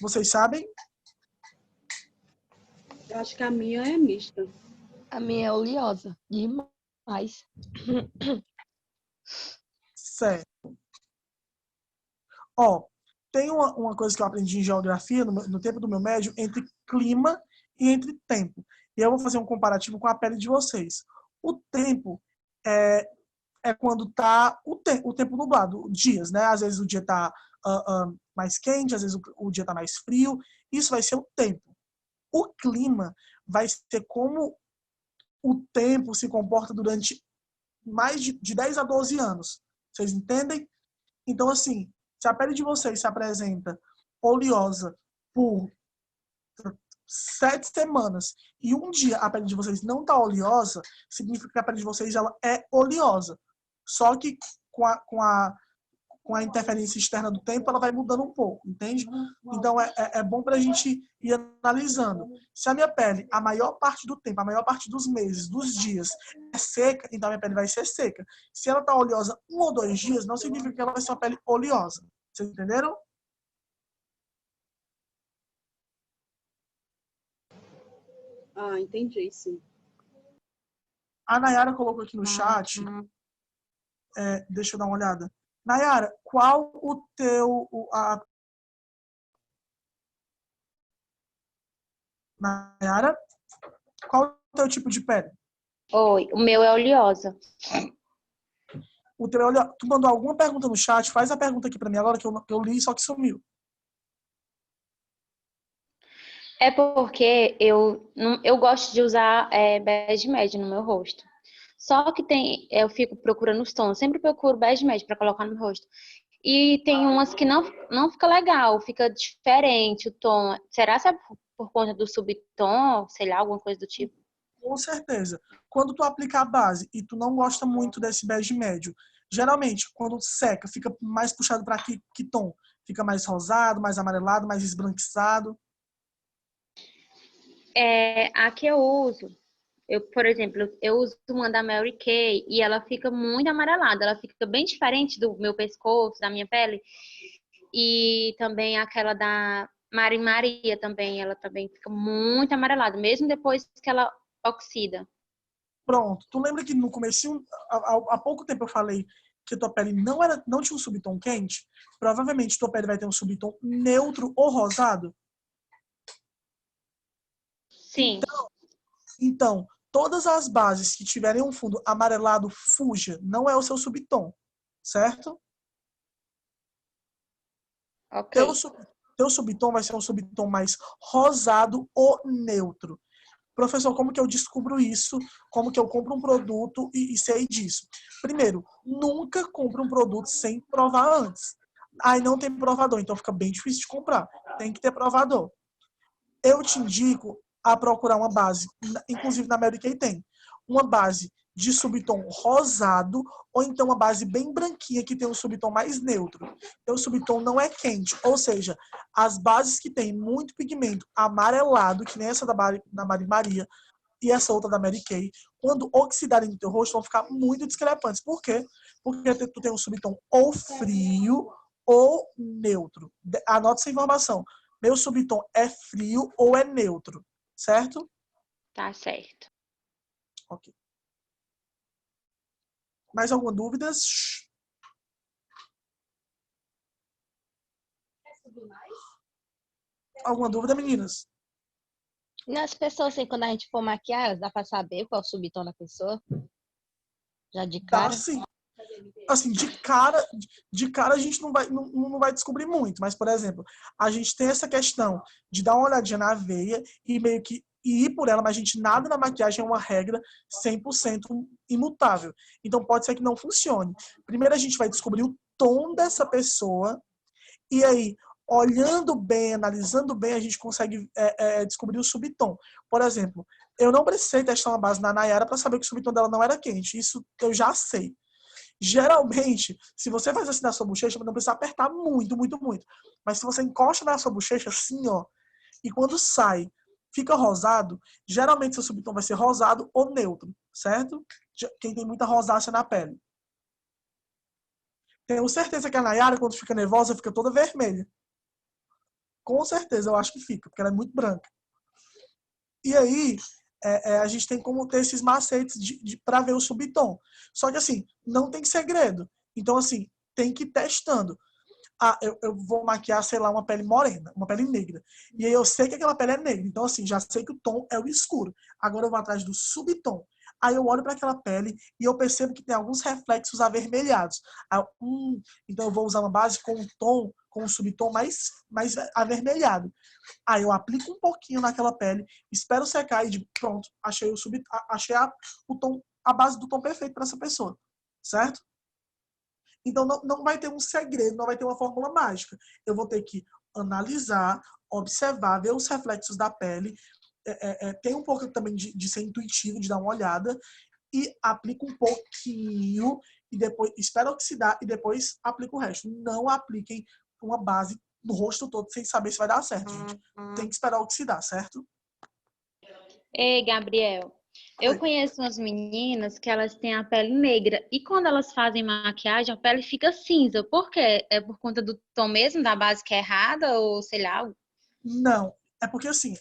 Speaker 2: Vocês sabem?
Speaker 4: Eu acho que a minha é mista.
Speaker 3: A minha é oleosa. Demais.
Speaker 2: Certo. Ó, tem uma coisa que eu aprendi em geografia, no tempo do meu médio, entre clima e entre tempo. E eu vou fazer um comparativo com a pele de vocês. O tempo é quando tá o tempo nublado, dias, né? Às vezes o dia tá mais quente, às vezes o dia tá mais frio. Isso vai ser o tempo. O clima vai ser como o tempo se comporta durante mais de 10 a 12 anos. Vocês entendem? Então, assim, se a pele de vocês se apresenta oleosa por 7 semanas e um dia a pele de vocês não está oleosa, significa que a pele de vocês ela é oleosa. Só que com a interferência externa do tempo, ela vai mudando um pouco, entende? Então, é bom para a gente ir analisando. Se a minha pele, a maior parte do tempo, a maior parte dos meses, dos dias, é seca, então a minha pele vai ser seca. Se ela está oleosa 1 ou 2 dias, não significa que ela vai ser uma pele oleosa. Vocês entenderam?
Speaker 4: Ah, entendi, sim.
Speaker 2: A Nayara colocou aqui no chat, deixa eu dar uma olhada. Nayara, qual o teu... Nayara, qual o teu tipo de pele?
Speaker 5: Oi, o meu é oleosa.
Speaker 2: O teu é oleosa. Tu mandou alguma pergunta no chat? Faz a pergunta aqui pra mim agora que eu li, só que sumiu.
Speaker 5: É porque eu gosto de usar bege médio no meu rosto. Só que eu fico procurando os tons. Sempre procuro bege médio para colocar no meu rosto. E tem umas que não fica legal, fica diferente o tom. Será que é por conta do subtom? Sei lá, alguma coisa do tipo?
Speaker 2: Com certeza. Quando tu aplica a base e tu não gosta muito desse bege médio, geralmente, quando seca, fica mais puxado para que tom? Fica mais rosado, mais amarelado, mais esbranquiçado?
Speaker 5: A que eu uso, por exemplo, eu uso uma da Mary Kay e ela fica muito amarelada. Ela fica bem diferente do meu pescoço, da minha pele. E também aquela da Mari Maria também, ela também fica muito amarelada, mesmo depois que ela oxida.
Speaker 2: Pronto. Tu lembra que no começo, há pouco tempo eu falei que tua pele não tinha um subtom quente? Provavelmente tua pele vai ter um subtom neutro ou rosado.
Speaker 5: Sim.
Speaker 2: Então, todas as bases que tiverem um fundo amarelado, fuja. Não é o seu subtom, certo?
Speaker 5: Ok.
Speaker 2: Teu subtom vai ser um subtom mais rosado ou neutro. Professor, como que eu descubro isso? Como que eu compro um produto e sei disso? Primeiro, nunca compre um produto sem provar antes. Aí não tem provador, então fica bem difícil de comprar. Tem que ter provador. Eu te indico a procurar uma base, inclusive na Mary Kay tem, uma base de subtom rosado ou então uma base bem branquinha que tem um subtom mais neutro. Então o subtom não é quente, ou seja, as bases que tem muito pigmento amarelado, que nem essa da Mari Maria e essa outra da Mary Kay, quando oxidarem no teu rosto vão ficar muito discrepantes. Por quê? Porque tu tem um subtom ou frio ou neutro. Anote essa informação. Meu subtom é frio ou é neutro, certo?
Speaker 5: Tá certo.
Speaker 2: Ok. Mais alguma dúvida? Alguma dúvida, meninas?
Speaker 3: Nas pessoas, assim, quando a gente for maquiar, elas dá pra saber qual é o subtom da pessoa? Já de
Speaker 2: Dá
Speaker 3: cara?
Speaker 2: sim. Assim, de cara a gente não vai descobrir muito, mas, por exemplo, a gente tem essa questão de dar uma olhadinha na veia e meio que ir por ela, mas a gente nada na maquiagem é uma regra 100% imutável. Então pode ser que não funcione. Primeiro a gente vai descobrir o tom dessa pessoa e aí, olhando bem, analisando bem, a gente consegue descobrir o subtom. Por exemplo, eu não precisei testar uma base na Nayara para saber que o subtom dela não era quente. Isso eu já sei. Geralmente, se você faz assim na sua bochecha, não precisa apertar muito, muito, muito. Mas se você encosta na sua bochecha assim, ó, e quando sai, fica rosado, geralmente seu subtom vai ser rosado ou neutro, certo? Quem tem muita rosácea na pele. Tenho certeza que a Nayara, quando fica nervosa, fica toda vermelha. Com certeza, eu acho que fica, porque ela é muito branca. E aí, a gente tem como ter esses macetes para ver o subtom. Só que, assim, não tem segredo. Então, assim, tem que ir testando. Ah, eu vou maquiar, sei lá, uma pele morena, uma pele negra. E aí eu sei que aquela pele é negra. Então, assim, já sei que o tom é o escuro. Agora eu vou atrás do subtom. Aí eu olho para aquela pele e eu percebo que tem alguns reflexos avermelhados. Aí então eu vou usar uma base com um tom, com um subtom mais avermelhado. Aí eu aplico um pouquinho naquela pele, espero secar e digo, pronto, achei o tom, a base do tom perfeito para essa pessoa, certo? Então não vai ter um segredo, não vai ter uma fórmula mágica. Eu vou ter que analisar, observar, ver os reflexos da pele, tem um pouco também de ser intuitivo, de dar uma olhada, e aplico um pouquinho, e depois espero oxidar, e depois aplico o resto. Não apliquem uma base no rosto todo sem saber se vai dar certo, gente. Tem que esperar oxidar, certo?
Speaker 5: Ei, Gabriel, eu
Speaker 2: Oi.
Speaker 5: conheço umas meninas que elas têm a pele negra e quando elas fazem maquiagem, a pele fica cinza. Por quê? É por conta do tom mesmo, da base que é errada ou sei lá?
Speaker 2: Não, é porque assim,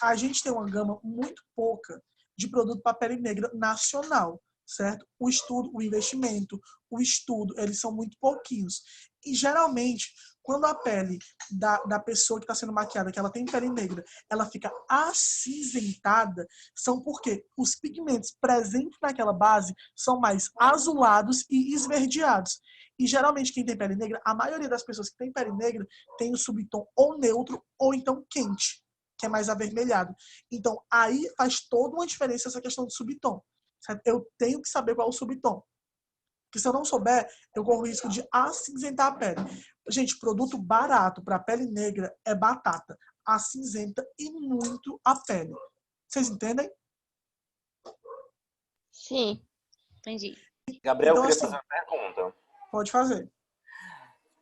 Speaker 2: a gente tem uma gama muito pouca de produto para pele negra nacional, certo? O estudo, o investimento, o estudo, eles são muito pouquinhos. E geralmente, quando a pele da pessoa que está sendo maquiada, que ela tem pele negra, ela fica acinzentada, são porque os pigmentos presentes naquela base são mais azulados e esverdeados. E geralmente quem tem pele negra, a maioria das pessoas que tem pele negra tem o subtom ou neutro ou então quente, que é mais avermelhado. Então, aí faz toda uma diferença essa questão do subtom. Certo? Eu tenho que saber qual é o subtom. Porque se eu não souber, eu corro o risco de acinzentar a pele. Gente, produto barato para pele negra é batata. Acinzenta e muito a pele. Vocês entendem?
Speaker 3: Sim.
Speaker 5: Entendi.
Speaker 1: Gabriel, eu
Speaker 2: Então,
Speaker 1: queria
Speaker 2: assim,
Speaker 1: fazer uma pergunta.
Speaker 2: pode fazer.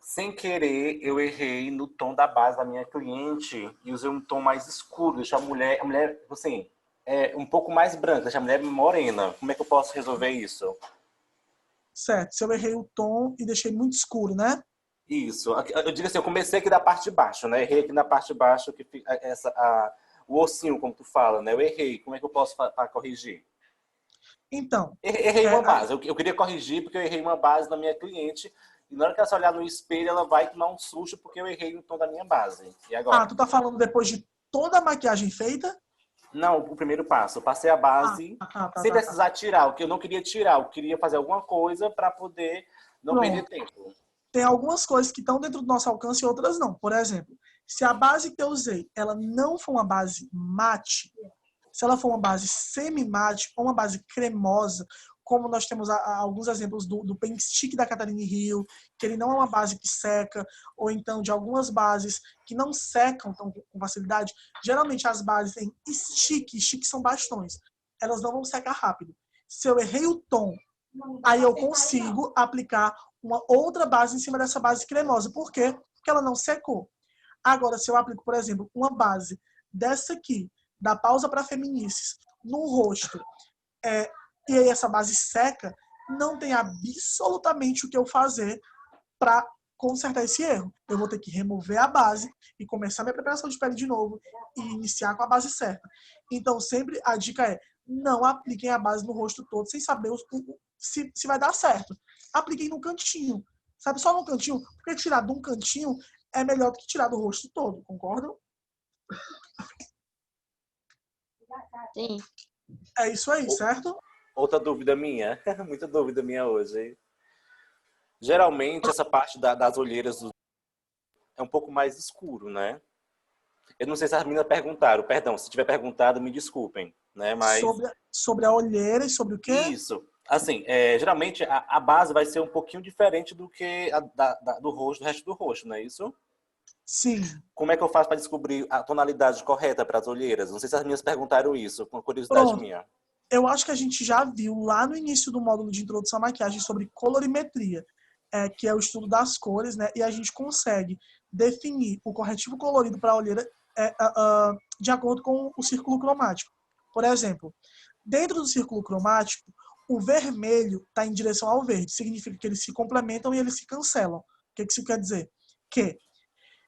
Speaker 1: Sem querer, eu errei no tom da base da minha cliente e usei um tom mais escuro. Deixa a mulher, assim, um pouco mais branca, deixa a mulher morena. Como é que eu posso resolver isso?
Speaker 2: Certo. Se eu errei o tom e deixei muito escuro, né?
Speaker 1: Isso. Eu digo assim, eu comecei aqui da parte de baixo, né? Errei aqui na parte de baixo, que fica o ossinho, como tu fala, né? Eu errei. Como é que eu posso corrigir?
Speaker 2: Então,
Speaker 1: Errei
Speaker 2: é,
Speaker 1: uma base. Eu queria corrigir porque eu errei uma base na minha cliente. E na hora que ela se olhar no espelho, ela vai tomar um susto porque eu errei o tom da minha base. E agora?
Speaker 2: tu tá falando depois de toda a maquiagem feita?
Speaker 1: Não, o primeiro passo. Eu passei a
Speaker 2: Ah,
Speaker 1: base sem
Speaker 2: tá.
Speaker 1: precisar tirar. O que eu não queria tirar. Eu queria fazer alguma coisa para poder não perder
Speaker 2: Pronto.
Speaker 1: tempo.
Speaker 2: Tem algumas coisas que estão dentro do nosso alcance e outras não. Por exemplo, se a base que eu usei, ela não for uma base mate, se ela for uma base semi-mate ou uma base cremosa, como nós temos alguns exemplos do Paint Stick da Catarina Hill, que ele não é uma base que seca, ou então de algumas bases que não secam tão com facilidade. Geralmente as bases em stick são bastões, elas não vão secar rápido. Se eu errei o tom, aí eu consigo aplicar uma outra base em cima dessa base cremosa. Por quê? Porque ela não secou. Agora, se eu aplico, por exemplo, uma base dessa aqui, da Pausa para Feminices, no rosto, e aí essa base seca, não tem absolutamente o que eu fazer para consertar esse erro. Eu vou ter que remover a base e começar minha preparação de pele de novo e iniciar com a base certa. Então, sempre a dica é, não apliquem a base no rosto todo sem saber se vai dar certo. Apliquem no cantinho. Sabe, só no cantinho, porque tirar de um cantinho é melhor do que tirar do rosto todo, concordam?
Speaker 3: Sim.
Speaker 2: É isso aí, certo?
Speaker 1: Outra dúvida minha. Muita dúvida minha hoje. Geralmente, essa parte das olheiras é um pouco mais escuro, né? Eu não sei se as meninas perguntaram. Perdão, se tiver perguntado, me desculpem. Né? Mas
Speaker 2: Sobre a olheira e sobre o quê?
Speaker 1: isso. Assim, geralmente a base vai ser um pouquinho diferente do que do rosto, do resto do rosto, não é isso?
Speaker 2: Sim.
Speaker 1: Como é que eu faço para descobrir a tonalidade correta para as olheiras? Não sei se as meninas perguntaram isso, com curiosidade
Speaker 2: Pronto.
Speaker 1: minha.
Speaker 2: Eu acho que a gente já viu lá no início do módulo de introdução à maquiagem sobre colorimetria, que é o estudo das cores, né? E a gente consegue definir o corretivo colorido para a olheira de acordo com o círculo cromático. Por exemplo, dentro do círculo cromático, o vermelho está em direção ao verde. Significa que eles se complementam e eles se cancelam. O que isso quer dizer? Que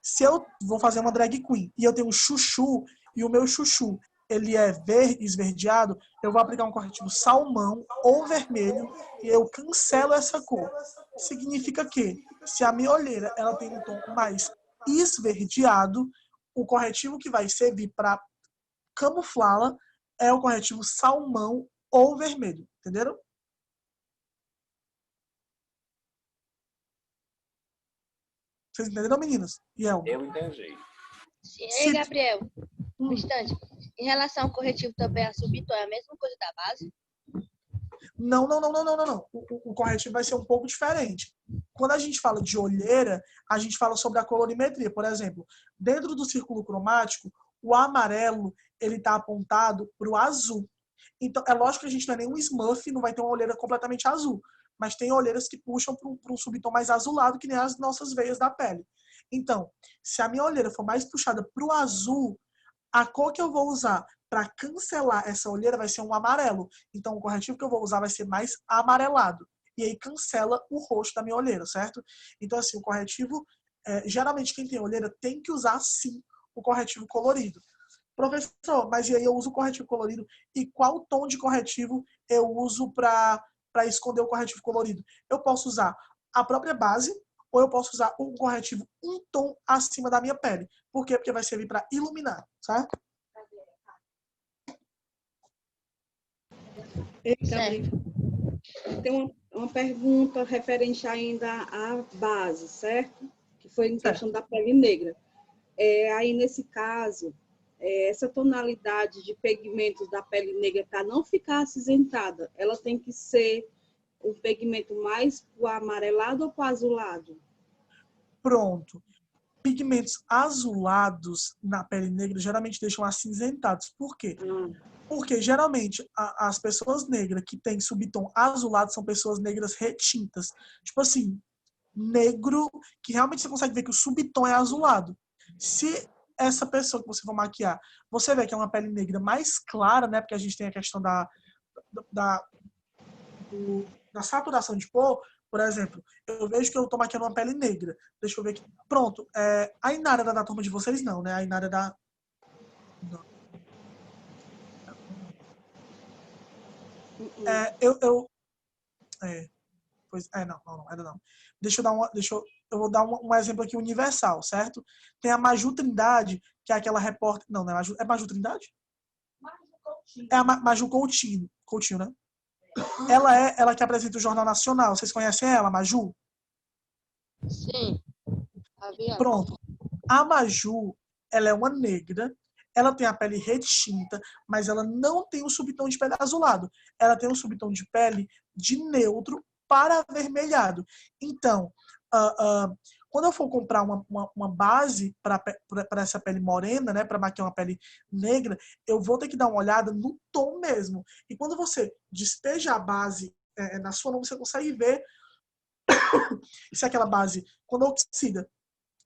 Speaker 2: se eu vou fazer uma drag queen e eu tenho um chuchu e o meu chuchu ele é verde, esverdeado, eu vou aplicar um corretivo salmão ou vermelho e eu cancelo essa cor. Significa que se a minha olheira ela tem um tom mais esverdeado, o corretivo que vai servir para camuflá-la é o corretivo salmão ou vermelho. Entenderam? Vocês entenderam, meninas? E Elma?
Speaker 1: Eu entendi.
Speaker 3: Sim, aí,
Speaker 2: Se-
Speaker 3: Gabriel, um
Speaker 2: Hum.
Speaker 3: instante. Em relação ao corretivo também, a subtom é a mesma coisa da base?
Speaker 2: Não. O corretivo vai ser um pouco diferente. Quando a gente fala de olheira, a gente fala sobre a colorimetria. Por exemplo, dentro do círculo cromático, o amarelo ele está apontado para o azul. Então, é lógico que a gente não é nenhum Smurf, não vai ter uma olheira completamente azul. Mas tem olheiras que puxam para um subtom mais azulado, que nem as nossas veias da pele. Então, se a minha olheira for mais puxada para o azul, a cor que eu vou usar para cancelar essa olheira vai ser um amarelo. Então, o corretivo que eu vou usar vai ser mais amarelado. E aí cancela o rosto da minha olheira, certo? Então, assim, o corretivo, geralmente quem tem olheira tem que usar, sim, o corretivo colorido. Professor, mas e aí eu uso o corretivo colorido? E qual tom de corretivo eu uso para esconder o corretivo colorido? Eu posso usar a própria base ou eu posso usar um corretivo um tom acima da minha pele. Por quê? Porque vai servir para iluminar, certo?
Speaker 4: Ei,
Speaker 3: Certo.
Speaker 4: Gabriel, tem uma pergunta referente ainda à base, certo? Que foi em questão da pele negra. Aí, nesse caso, essa tonalidade de pigmentos da pele negra, para não ficar acinzentada, ela tem que ser um pigmento mais pro amarelado ou pro azulado?
Speaker 2: Pronto. Pigmentos azulados na pele negra geralmente deixam acinzentados. Por quê? Porque geralmente as pessoas negras que têm subtom azulado são pessoas negras retintas. Tipo assim, negro que realmente você consegue ver que o subtom é azulado. Se essa pessoa que você for maquiar, você vê que é uma pele negra mais clara, né? Porque a gente tem a questão da saturação de cor. Por exemplo, eu vejo que eu tô maquiando uma pele negra. Deixa eu ver aqui. Pronto. A Inara era da turma de vocês, não, né? A Inara é da... Não. Não, ainda não. Eu vou dar um exemplo aqui universal, certo? Tem a Maju Trindade, que é aquela repórter... Não, não é Maju, é Maju Trindade? É a Maju Coutinho, né? Ela que apresenta o Jornal Nacional. Vocês conhecem ela, Maju?
Speaker 3: Sim. Havia.
Speaker 2: Pronto. A Maju, ela é uma negra, ela tem a pele retinta, mas ela não tem o subtom de pele azulado. Ela tem um subtom de pele de neutro para avermelhado. Então, quando eu for comprar uma base para essa pele morena, né, para maquiar uma pele negra, eu vou ter que dar uma olhada no tom mesmo. E quando você despeja a base na sua mão, você consegue ver se aquela base, quando oxida,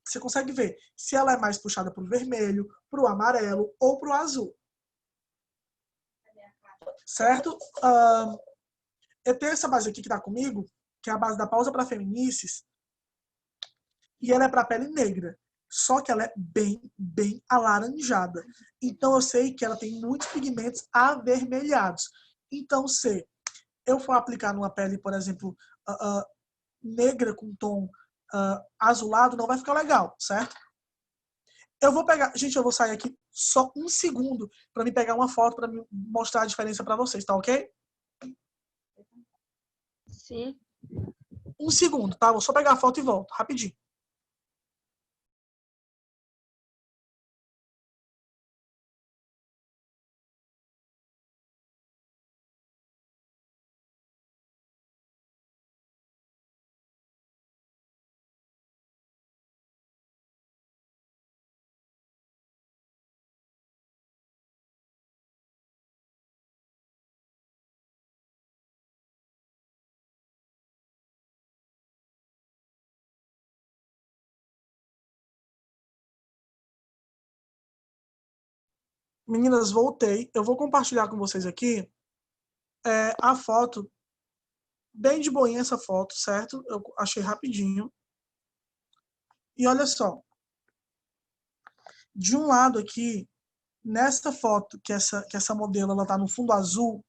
Speaker 2: você consegue ver se ela é mais puxada para o vermelho, para o amarelo ou para o azul. Certo? Eu tenho essa base aqui que está comigo, que é a base da Pausa para Feminices, e ela é para pele negra. Só que ela é bem alaranjada. Então eu sei que ela tem muitos pigmentos avermelhados. Então, se eu for aplicar numa pele, por exemplo, negra com tom azulado, não vai ficar legal, certo? Eu vou pegar... Gente, eu vou sair aqui só um segundo para me pegar uma foto para me mostrar a diferença para vocês, tá ok?
Speaker 3: Sim.
Speaker 2: Um segundo, tá? Vou só pegar a foto e volto, rapidinho. Meninas, voltei. Eu vou compartilhar com vocês aqui a foto. Bem de boinha essa foto, certo? Eu achei rapidinho. E olha só. De um lado aqui, nessa foto, que essa modelo ela tá no fundo azul,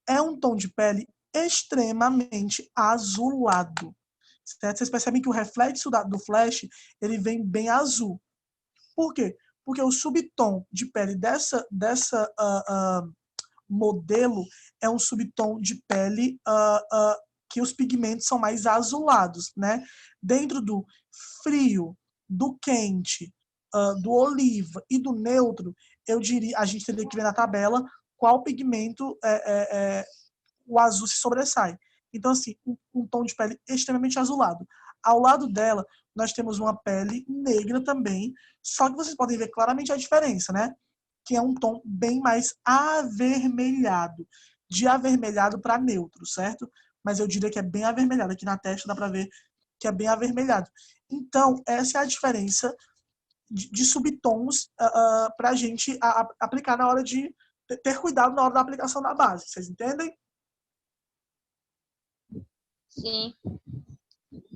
Speaker 2: é um tom de pele extremamente azulado. Certo? Vocês percebem que o reflexo do flash ele vem bem azul. Por quê? Porque o subtom de pele dessa modelo é um subtom de pele que os pigmentos são mais azulados, né? Dentro do frio, do quente, do oliva e do neutro, eu diria, a gente teria que ver na tabela qual pigmento o azul se sobressai. Então, assim, um tom de pele extremamente azulado. Ao lado dela, nós temos uma pele negra também, só que vocês podem ver claramente a diferença, né? Que é um tom bem mais avermelhado. De avermelhado para neutro, certo? Mas eu diria que é bem avermelhado. Aqui na testa dá para ver que é bem avermelhado. Então, essa é a diferença de subtons para a gente aplicar na hora de ter cuidado na hora da aplicação da base. Vocês entendem?
Speaker 5: Sim.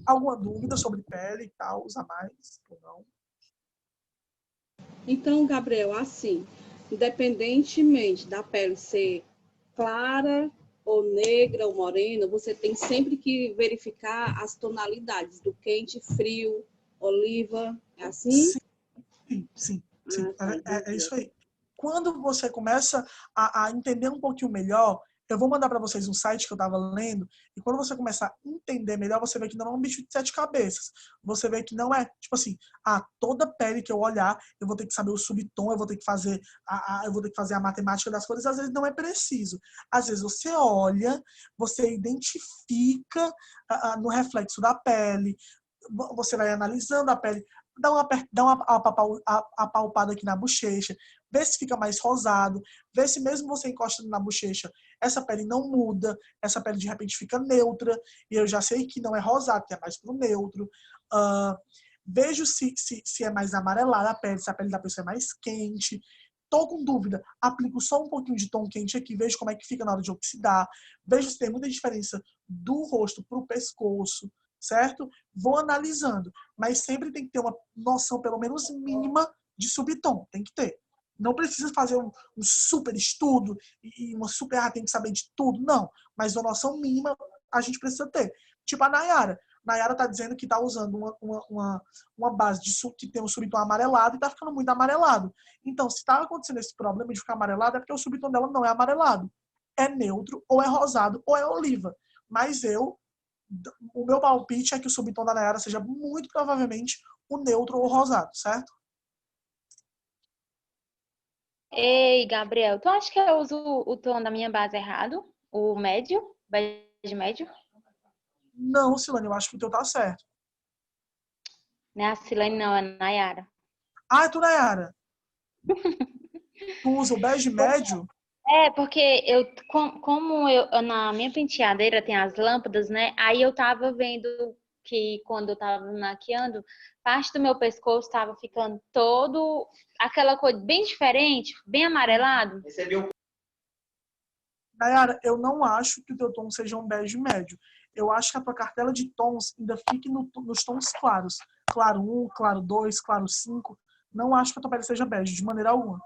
Speaker 2: Alguma dúvida sobre pele e tal, usa mais ou não?
Speaker 4: Então, Gabriel, assim, independentemente da pele ser clara ou negra ou morena, você tem sempre que verificar as tonalidades do quente, frio, oliva, é assim?
Speaker 2: Sim.
Speaker 4: Tá,
Speaker 2: É isso aí. Quando você começa a entender um pouquinho melhor, eu vou mandar para vocês um site que eu estava lendo, e quando você começar a entender melhor, você vê que não é um bicho de 7 cabeças. Você vê que não é, tipo assim, toda pele que eu olhar, eu vou ter que saber o subtom, eu vou ter que fazer eu vou ter que fazer a matemática das cores, às vezes não é preciso. Às vezes você olha, você identifica no reflexo da pele, você vai analisando a pele, dá uma apalpada aqui na bochecha, vê se fica mais rosado, vê se mesmo você encostando na bochecha, essa pele não muda, essa pele de repente fica neutra, e eu já sei que não é rosado, que é mais pro neutro. Vejo se é mais amarelada a pele, se a pele da pessoa é mais quente. Tô com dúvida, aplico só um pouquinho de tom quente aqui, vejo como é que fica na hora de oxidar, vejo se tem muita diferença do rosto pro pescoço, certo? Vou analisando, mas sempre tem que ter uma noção, pelo menos mínima, de subtom. Tem que ter. Não precisa fazer um super estudo e uma super, tem que saber de tudo. Não. Mas uma noção mínima a gente precisa ter. Tipo a Nayara. Nayara tá dizendo que tá usando uma base que tem um subtom amarelado e tá ficando muito amarelado. Então, se tá acontecendo esse problema de ficar amarelado, é porque o subtom dela não é amarelado. É neutro, ou é rosado, ou é oliva. Mas o meu palpite é que o subtom da Nayara seja muito provavelmente o neutro ou rosado, certo?
Speaker 5: Ei, Gabriel, tu acha que eu uso o tom da minha base errado? O médio? Bege médio?
Speaker 2: Não, Silane, eu acho que o teu tá certo.
Speaker 5: Não é a Silene, não, é a Nayara.
Speaker 2: É tu, Nayara. Tu usa o bege médio?
Speaker 5: É, porque como eu na minha penteadeira tem as lâmpadas, né? Aí eu tava vendo que quando eu tava maquiando, parte do meu pescoço tava ficando todo aquela cor bem diferente, bem amarelado.
Speaker 2: Nayara, eu não acho que o teu tom seja um bege médio. Eu acho que a tua cartela de tons ainda fique nos tons claros. Claro 1, claro 2, claro 5. Não acho que a tua pele seja bege, de maneira alguma.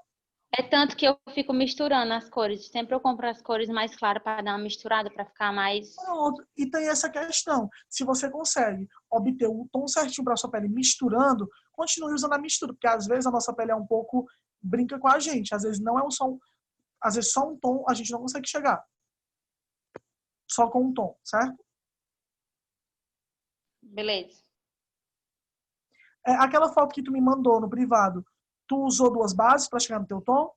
Speaker 5: É tanto que eu fico misturando as cores. Sempre eu compro as cores mais claras para dar uma misturada, para ficar mais.
Speaker 2: Pronto. E tem essa questão. Se você consegue obter um tom certinho para sua pele misturando, continue usando a mistura, porque às vezes a nossa pele é um pouco brinca com a gente. Às vezes não é um som, às vezes só um tom a gente não consegue chegar. Só com um tom, certo?
Speaker 5: Beleza.
Speaker 2: Aquela foto que tu me mandou no privado, tu usou 2 bases para chegar no teu tom?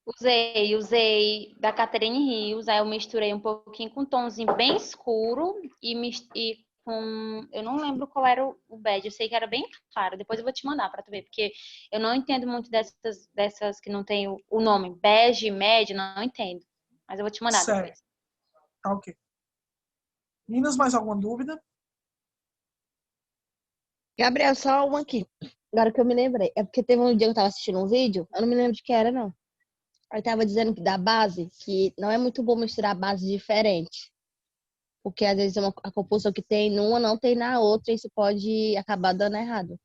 Speaker 5: Usei da Catherine Rios, aí eu misturei um pouquinho com um tomzinho bem escuro e com. Eu não lembro qual era o bege, eu sei que era bem claro. Depois eu vou te mandar para tu ver, porque eu não entendo muito dessas que não tem o nome. Bege, médio, não entendo. Mas eu vou te mandar
Speaker 2: Certo.
Speaker 5: depois.
Speaker 2: Tá ok. Meninas, mais alguma dúvida?
Speaker 3: Gabriel, só uma aqui. Agora que eu me lembrei. É porque teve um dia que eu tava assistindo um vídeo, eu não me lembro de que era, não. Aí tava dizendo que da base, que não é muito bom misturar bases diferentes. Porque às vezes a composição que tem numa não tem na outra e isso pode acabar dando errado.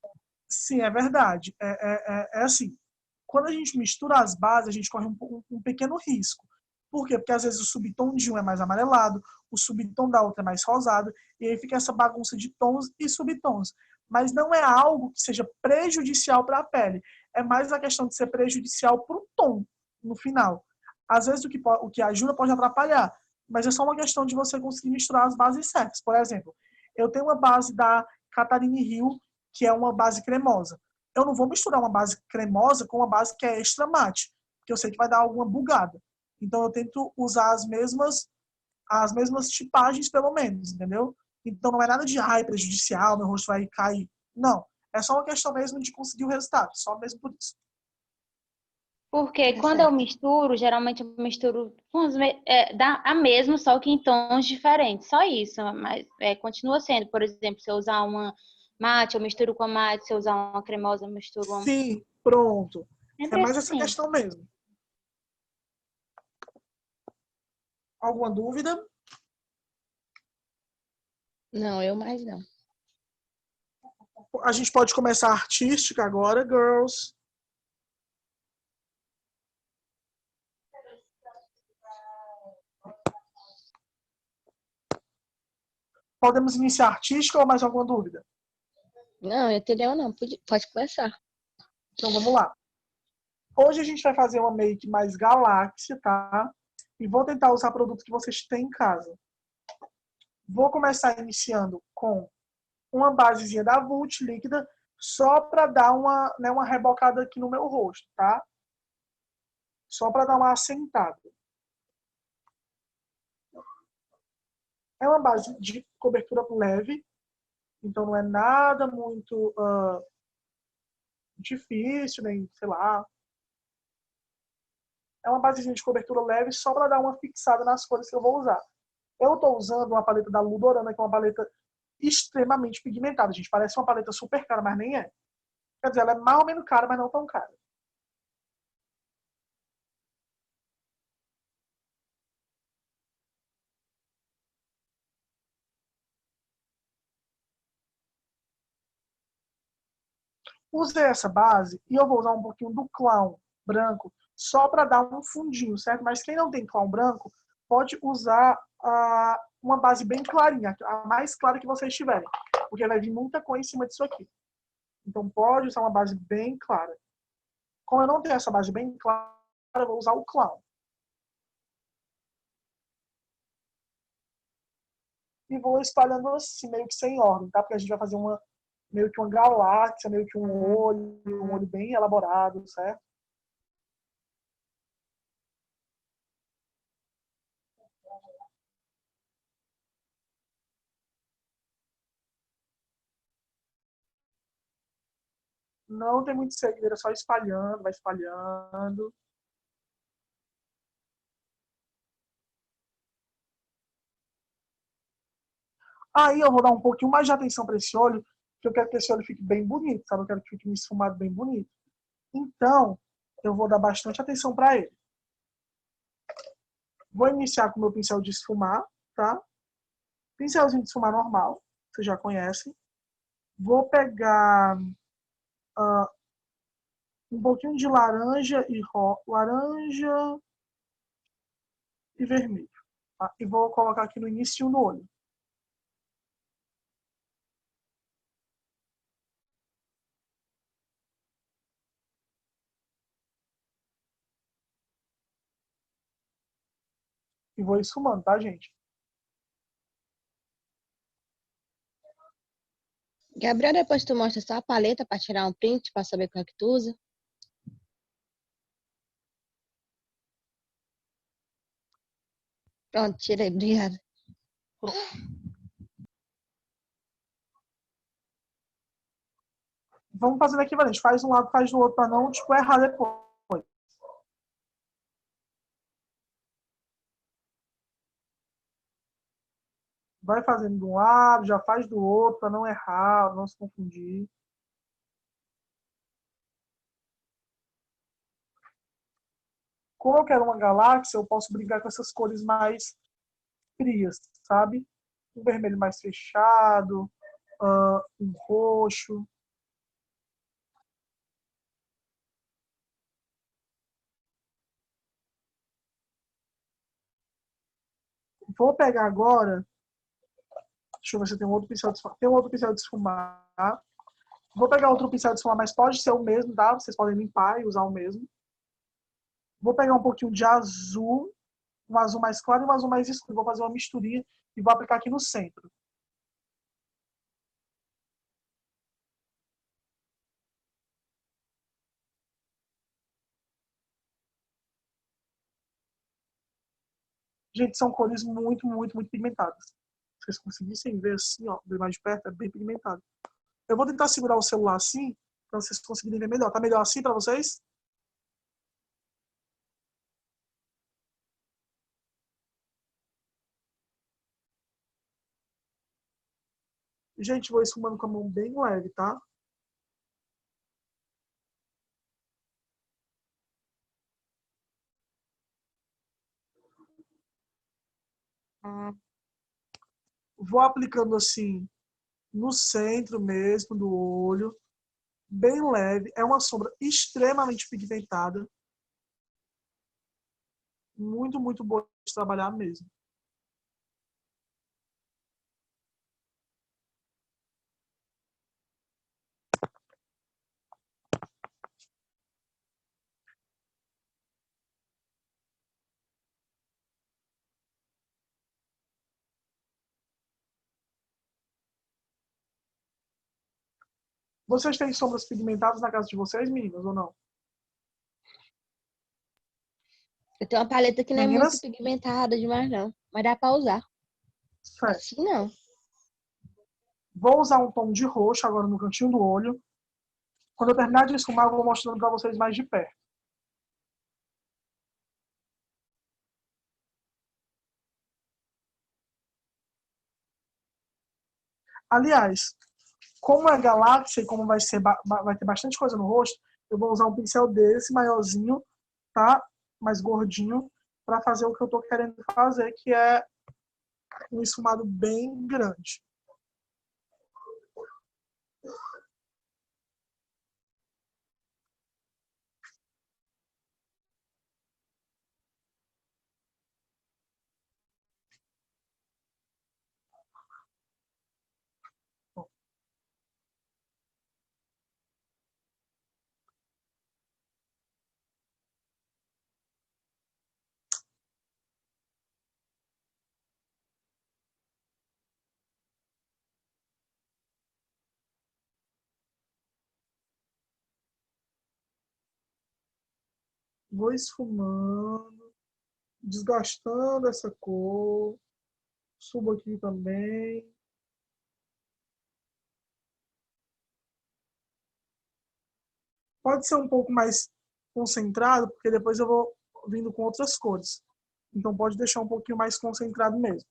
Speaker 2: Sim, é verdade. É assim, quando a gente mistura as bases, a gente corre um pequeno risco. Por quê? Porque às vezes o subtom de um é mais amarelado, o subtom da outra é mais rosado, e aí fica essa bagunça de tons e subtons. Mas não é algo que seja prejudicial para a pele. É mais a questão de ser prejudicial para o tom no final. Às vezes o que ajuda pode atrapalhar, mas é só uma questão de você conseguir misturar as bases certas. Por exemplo, eu tenho uma base da Catarina Hill, que é uma base cremosa. Eu não vou misturar uma base cremosa com uma base que é extra mate, porque eu sei que vai dar alguma bugada. Então eu tento usar as mesmas tipagens, pelo menos, entendeu? Então não é nada de prejudicial, meu rosto vai cair. Não. É só uma questão mesmo de conseguir o resultado, só mesmo por isso.
Speaker 5: Porque quando eu misturo, geralmente eu misturo dá a mesma, só que em tons diferentes. Só isso. Mas continua sendo, por exemplo, se eu usar uma mate, eu misturo com a mate. Se eu usar uma cremosa, eu misturo uma...
Speaker 2: Sim, pronto. É
Speaker 5: Sempre
Speaker 2: mais essa
Speaker 5: assim.
Speaker 2: questão mesmo. Alguma dúvida?
Speaker 3: Não, eu mais não.
Speaker 2: A gente pode começar a artística agora, girls. Podemos iniciar a artística ou mais alguma dúvida?
Speaker 3: Não, entendeu? Não, pode começar.
Speaker 2: Então vamos lá. Hoje a gente vai fazer uma make mais galáxia, tá? E vou tentar usar produtos que vocês têm em casa. Vou começar iniciando com uma basezinha da Vult líquida, só para dar uma rebocada aqui no meu rosto, tá? Só para dar uma assentada. É uma base de cobertura leve, então não é nada muito difícil, nem, sei lá. É uma basezinha de cobertura leve só para dar uma fixada nas cores que eu vou usar. Eu estou usando uma paleta da Ludorama, que é uma paleta extremamente pigmentada. Gente, parece uma paleta super cara, mas nem é. Quer dizer, ela é mais ou menos cara, mas não tão cara. Usei essa base e eu vou usar um pouquinho do Clown branco só para dar um fundinho, certo? Mas quem não tem Clown branco pode usar uma base bem clarinha, a mais clara que vocês tiverem, porque vai vir muita cor em cima disso aqui. Então pode usar uma base bem clara. Como eu não tenho essa base bem clara, eu vou usar o Clown. E vou espalhando assim, meio que sem ordem, tá? Porque a gente vai fazer meio que uma galáxia, meio que um olho bem elaborado, certo? Não tem muito segredo, é só espalhando, vai espalhando. Aí eu vou dar um pouquinho mais de atenção para esse olho, porque eu quero que esse olho fique bem bonito, sabe? Eu quero que fique esfumado bem bonito. Então, eu vou dar bastante atenção para ele. Vou iniciar com o meu pincel de esfumar, tá? Pincelzinho de esfumar normal, vocês já conhecem. Vou pegar um pouquinho de laranja e vermelho. Tá? E vou colocar aqui no início do olho. E vou esfumando, tá, gente?
Speaker 3: Gabriel, depois tu mostra só a paleta para tirar um print, para saber qual é que tu usa. Pronto, tirei, obrigada.
Speaker 2: Vamos fazendo equivalente. Faz um lado, faz do outro, para não errar depois. Vai fazendo de um lado, já faz do outro, para não errar, não se confundir. Como eu quero uma galáxia, eu posso brincar com essas cores mais frias, sabe? Um vermelho mais fechado, um roxo. Vou pegar agora. Deixa eu ver se tem um outro pincel de esfumar. Tem um outro pincel de esfumar. Vou pegar outro pincel de esfumar, mas pode ser o mesmo, tá? Vocês podem limpar e usar o mesmo. Vou pegar um pouquinho de azul, um azul mais claro e um azul mais escuro. Vou fazer uma misturinha e vou aplicar aqui no centro. Gente, são cores muito, muito, muito pigmentadas. Se vocês conseguissem ver assim, ó, bem mais de perto, é bem pigmentado. Eu vou tentar segurar o celular assim, para vocês conseguirem ver melhor. Tá melhor assim para vocês? Gente, vou esfumando com a mão bem leve, tá? Vou aplicando assim no centro mesmo do olho, bem leve. É uma sombra extremamente pigmentada. Muito, muito boa de trabalhar mesmo. Vocês têm sombras pigmentadas na casa de vocês, meninas, ou não?
Speaker 3: Eu tenho uma paleta que não é muito
Speaker 2: Meninas?
Speaker 3: pigmentada demais, não. Mas dá pra usar.
Speaker 2: Certo.
Speaker 3: Assim não.
Speaker 2: Vou usar um tom de roxo agora no cantinho do olho. Quando eu terminar de esfumar, eu vou mostrando para vocês mais de perto. Aliás, como é galáxia e como vai ter bastante coisa no rosto, eu vou usar um pincel desse, maiorzinho, tá? Mais gordinho, para fazer o que eu tô querendo fazer, que é um esfumado bem grande. Vou esfumando, desgastando essa cor. Subo aqui também. Pode ser um pouco mais concentrado, porque depois eu vou vindo com outras cores. Então pode deixar um pouquinho mais concentrado mesmo.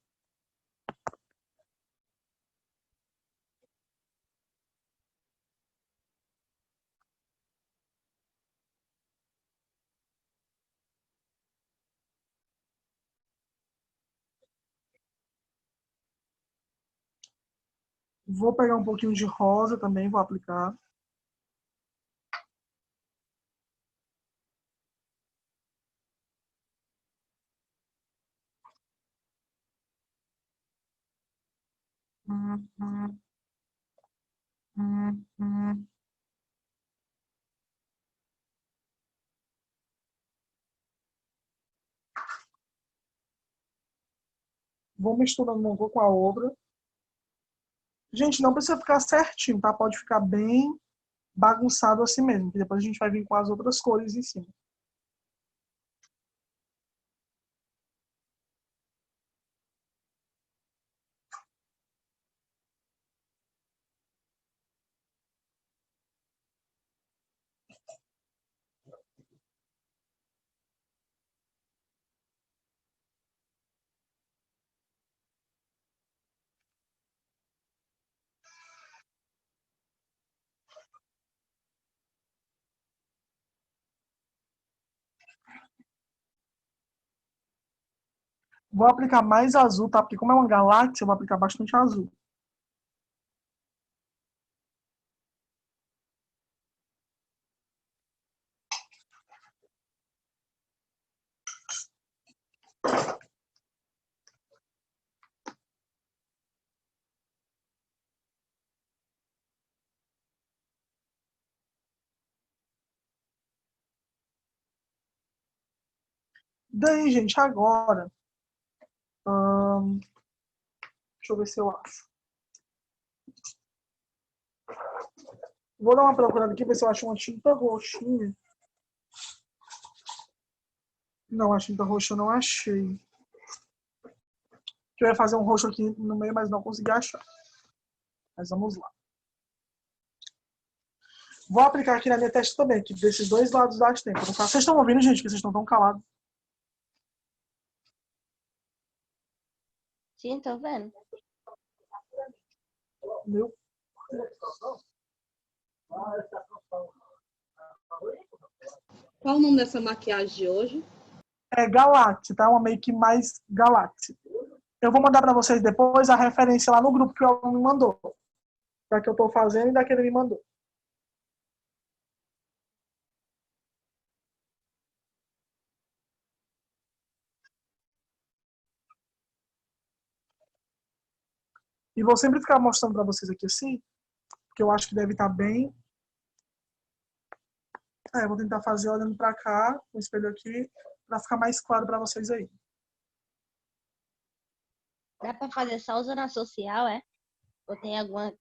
Speaker 2: Vou pegar um pouquinho de rosa também, vou aplicar. Vou misturando uma cor com a outra. Gente, não precisa ficar certinho, tá? Pode ficar bem bagunçado assim mesmo, que depois a gente vai vir com as outras cores em cima. Vou aplicar mais azul, tá? Porque como é uma galáxia, eu vou aplicar bastante azul. Daí, gente, agora. Deixa eu ver se eu acho. Vou dar uma procurada aqui, ver se eu acho uma tinta roxinha. Não, a tinta roxa eu não achei. Eu ia fazer um roxo aqui no meio, mas não consegui achar. Mas vamos lá. Vou aplicar aqui na minha testa também, aqui desses dois lados da têmpora. Tá? Vocês estão ouvindo, gente, que vocês estão tão calados?
Speaker 3: Sim, tô vendo.
Speaker 2: Meu.
Speaker 4: Qual o nome dessa maquiagem de hoje?
Speaker 2: É Galacti, tá? Uma make mais Galacti. Eu vou mandar para vocês depois a referência lá no grupo que o aluno me mandou. Da que eu tô fazendo e da que ele me mandou. E vou sempre ficar mostrando para vocês aqui assim, porque eu acho que deve estar bem. Vou tentar fazer olhando para cá, com o espelho aqui, para ficar mais claro para vocês aí.
Speaker 3: Dá pra fazer só usando a social, é? Ou tem alguma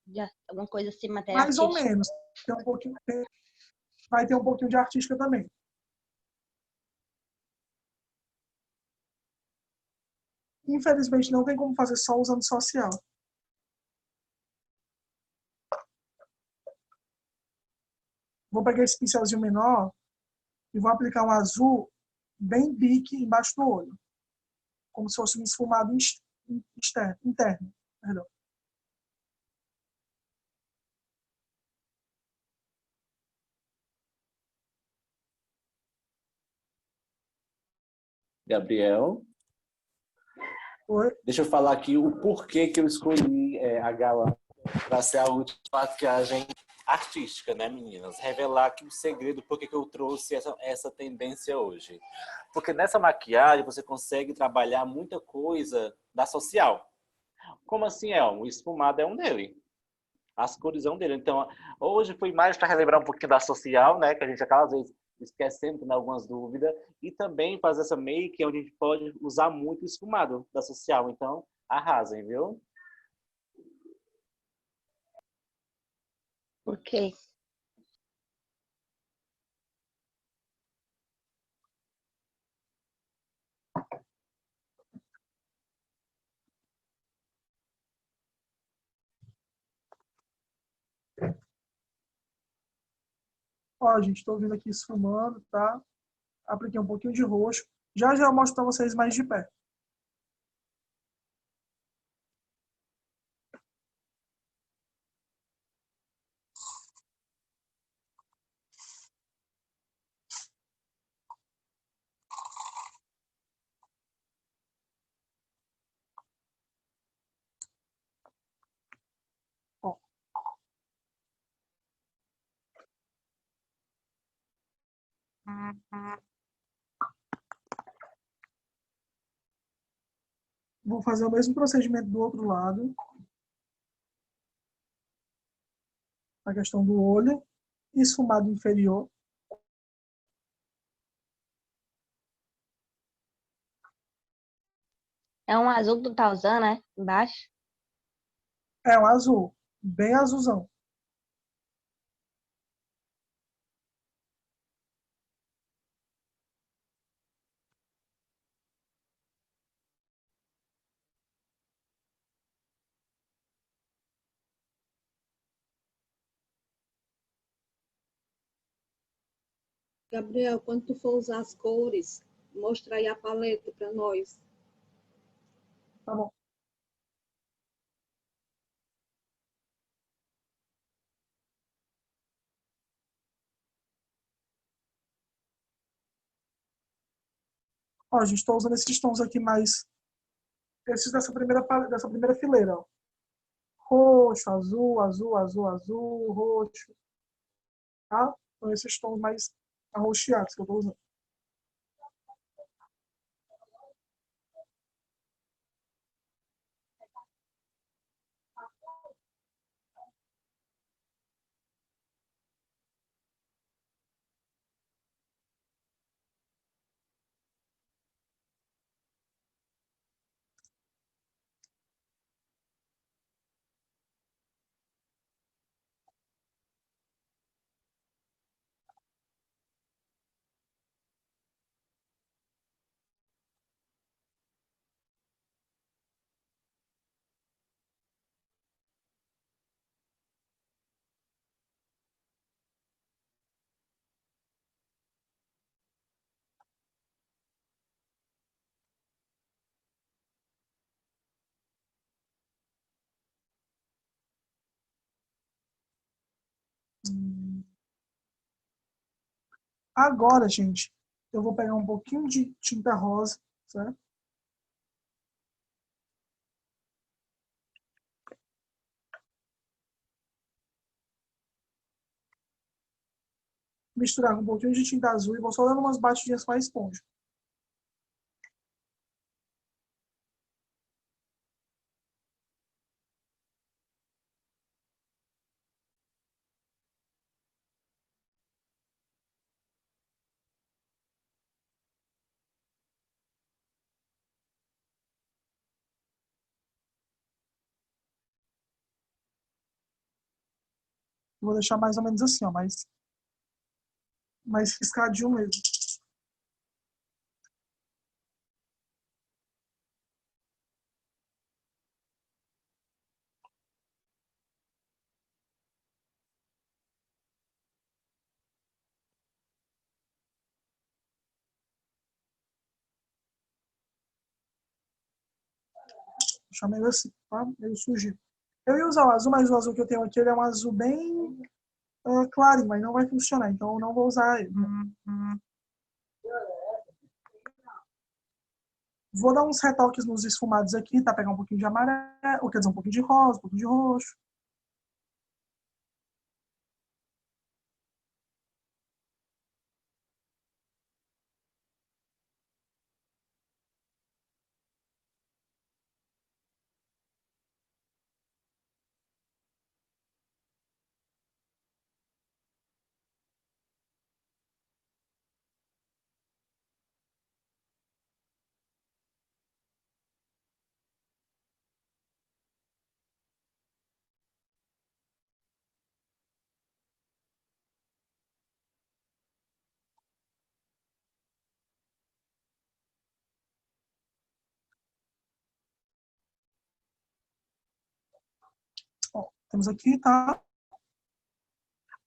Speaker 3: coisa assim, matéria
Speaker 2: Mais ou
Speaker 3: artística?
Speaker 2: menos. Vai ter um pouquinho de artística também. Infelizmente, não tem como fazer só usando social. Vou pegar esse pincelzinho menor e vou aplicar um azul bem bique embaixo do olho. Como se fosse um esfumado interno. Perdão.
Speaker 1: Gabriel,
Speaker 2: Oi?
Speaker 1: deixa eu falar aqui o porquê que eu escolhi a Gala para ser a última maquiagem artística, né, meninas? Revelar aqui o segredo por que eu trouxe essa tendência hoje. Porque nessa maquiagem você consegue trabalhar muita coisa da social. Como assim, o esfumado é um dele. As cores é um dele. Então, hoje foi mais para relembrar um pouquinho da social, né, que a gente acaba às vezes esquecendo, tendo algumas dúvidas, e também fazer essa make onde a gente pode usar muito o esfumado da social. Então, arrasem, viu?
Speaker 3: Ok.
Speaker 2: Ó, gente, estou vendo aqui esfumando, tá? Apliquei um pouquinho de roxo. Já já eu mostro para vocês mais de perto. Ó. Vou fazer o mesmo procedimento do outro lado. A questão do olho. Esfumado inferior.
Speaker 3: É um azul que tu tá usando, né? Embaixo.
Speaker 2: É um azul. Bem azulzão.
Speaker 4: Gabriel, quando tu for usar as cores, mostra aí a paleta para nós.
Speaker 2: Tá bom. Ó, a gente está usando esses tons aqui mais... Esses dessa primeira fileira, ó. Roxo, azul, azul, azul, azul, roxo. Tá? São esses tons mais arroxeados que eu estou usando. Agora, gente, eu vou pegar um pouquinho de tinta rosa, certo? Misturar com um pouquinho de tinta azul e vou só dando umas batidinhas com a esponja. Vou deixar mais ou menos assim, ó, mais riscadinho mesmo. Deixar meio assim, tá? Meio sujinho. Eu ia usar o azul, mas o azul que eu tenho aqui ele é um azul bem clarinho, mas não vai funcionar, então eu não vou usar ele. Vou dar uns retoques nos esfumados aqui, tá? Pegar um pouquinho de amarelo, ou quer dizer, um pouquinho de rosa, um pouquinho de roxo. Ó, temos aqui, tá?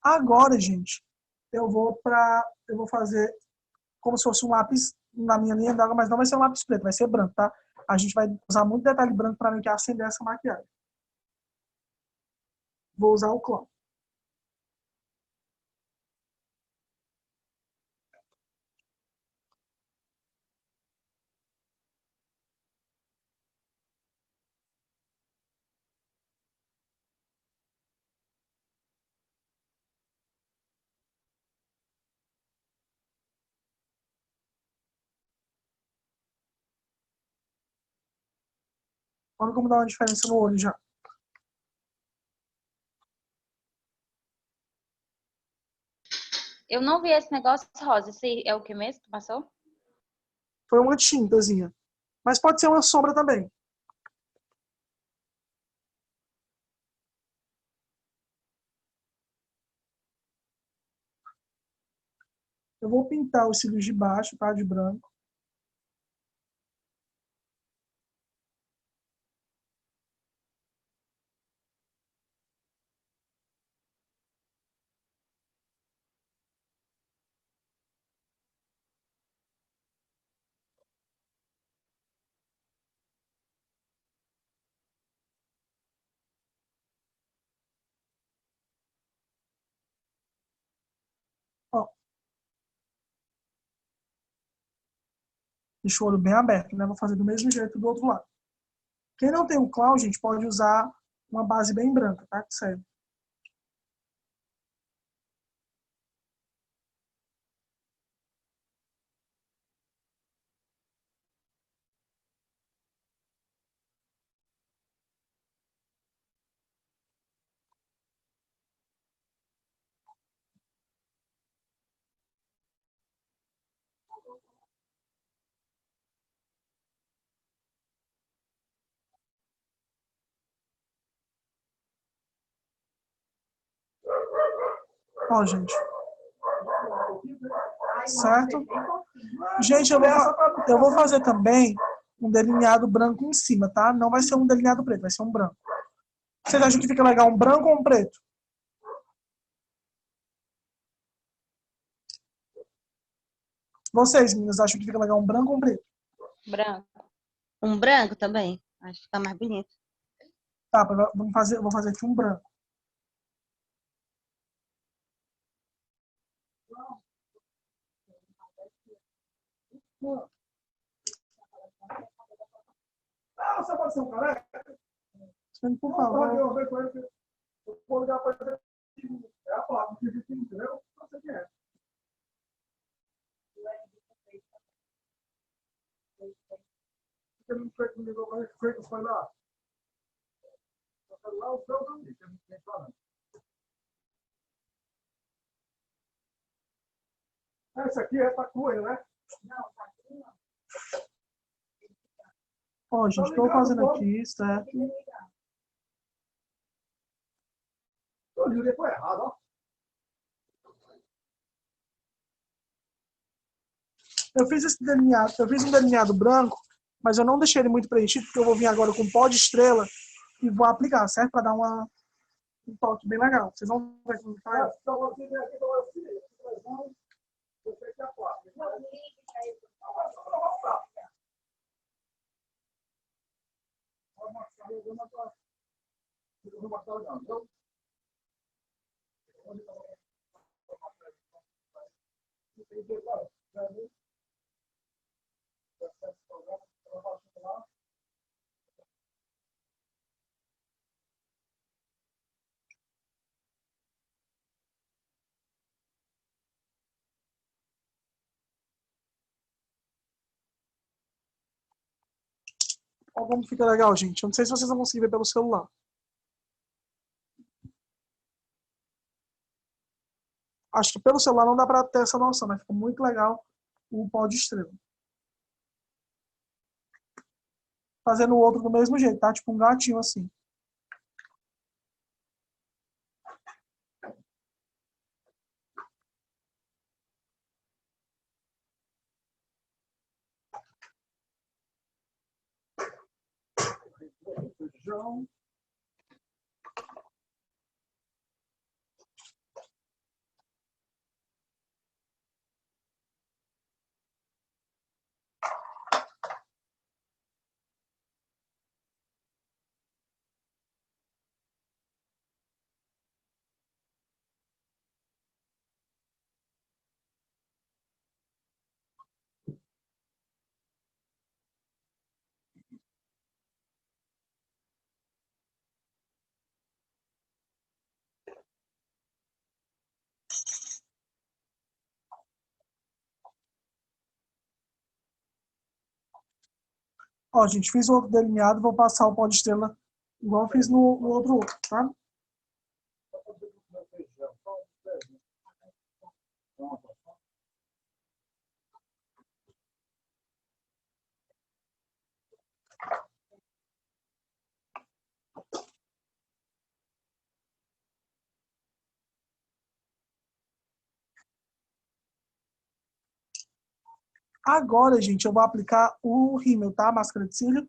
Speaker 2: Agora, gente, eu vou fazer como se fosse um lápis na minha linha d'água, mas não vai ser um lápis preto, vai ser branco, tá? A gente vai usar muito detalhe branco para meio que acender essa maquiagem. Vou usar o clã. Olha como dá uma diferença no olho já.
Speaker 5: Eu não vi esse negócio rosa. Esse é o que mesmo que passou?
Speaker 2: Foi uma tintazinha. Mas pode ser uma sombra também. Eu vou pintar os cílios de baixo, tá? De branco. Ó, deixa o olho bem aberto, né? Vou fazer do mesmo jeito do outro lado. Quem não tem o clown, gente, pode usar uma base bem branca, tá? Que serve. Ó, gente. Certo? Gente, eu vou fazer também um delineado branco em cima, tá? Não vai ser um delineado preto, vai ser um branco. Vocês acham que fica legal um branco ou um preto? Vocês, meninas, acham que fica legal um branco ou um preto?
Speaker 5: Branco.
Speaker 3: Um branco também. Acho que fica mais bonito.
Speaker 2: Tá, vou fazer aqui um branco. Ah, você pode ser um careca? Por favor. Eu vou ligar para ele. É a placa que existe, entendeu? Não sei quem é. Porque não foi comigo, mas foi que foi lá. Lá o seu também, que não tem falando. Esse aqui é para coelho, né? Não, tá aqui não. Ó, gente, estou fazendo aqui, certo? Eu li foi errado, ó. Eu fiz esse delineado, eu fiz um delineado branco, mas eu não deixei ele muito preenchido, porque eu vou vir agora com pó de estrela e vou aplicar, certo? Para dar um toque bem legal. Vocês vão ver como faz. Então, você vem aqui, você que é a placa. Olha como fica legal, gente. Eu não sei se vocês vão conseguir ver pelo celular. Acho que pelo celular não dá para ter essa noção, mas fica muito legal o pó de estrela. Fazendo o outro do mesmo jeito, tá? Tipo um gatinho assim. Feijão. Ó, gente, fiz o outro delineado, vou passar o pó de estrela igual eu fiz no outro, tá? Agora, gente, eu vou aplicar o rímel, tá? A máscara de cílio.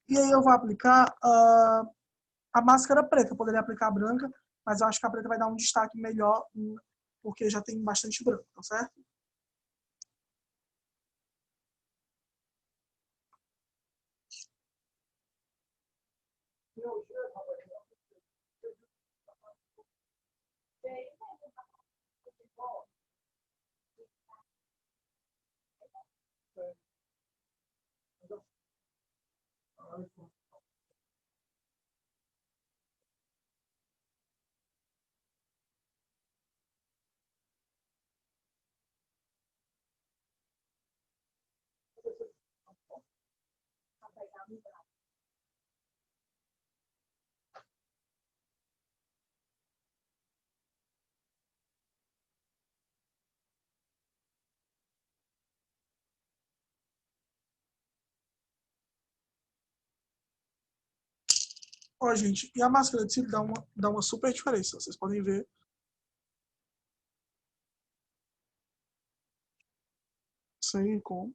Speaker 2: E aí eu vou aplicar a máscara preta. Eu poderia aplicar a branca, mas eu acho que a preta vai dar um destaque melhor, porque já tem bastante branco, tá certo? Ó, gente, e a máscara de cílio dá uma super diferença. Vocês podem ver. Sei como.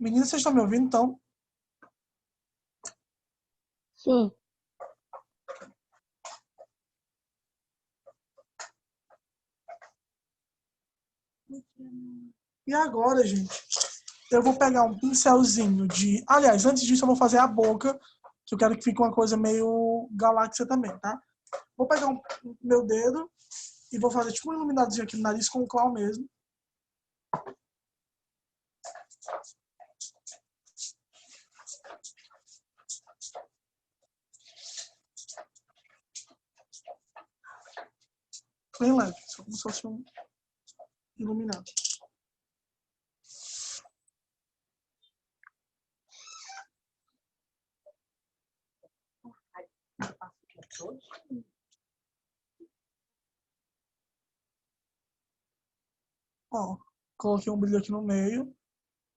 Speaker 2: Meninas, vocês estão me ouvindo, então?
Speaker 3: Sim.
Speaker 2: E agora, gente, eu vou pegar um pincelzinho de... Aliás, antes disso, eu vou fazer a boca, que eu quero que fique uma coisa meio galáxia também, tá? Vou pegar meu dedo e vou fazer tipo um iluminadozinho aqui no nariz com o clown mesmo. Bem leve, só como se fosse um iluminado. Ó, coloquei um brilho aqui no meio,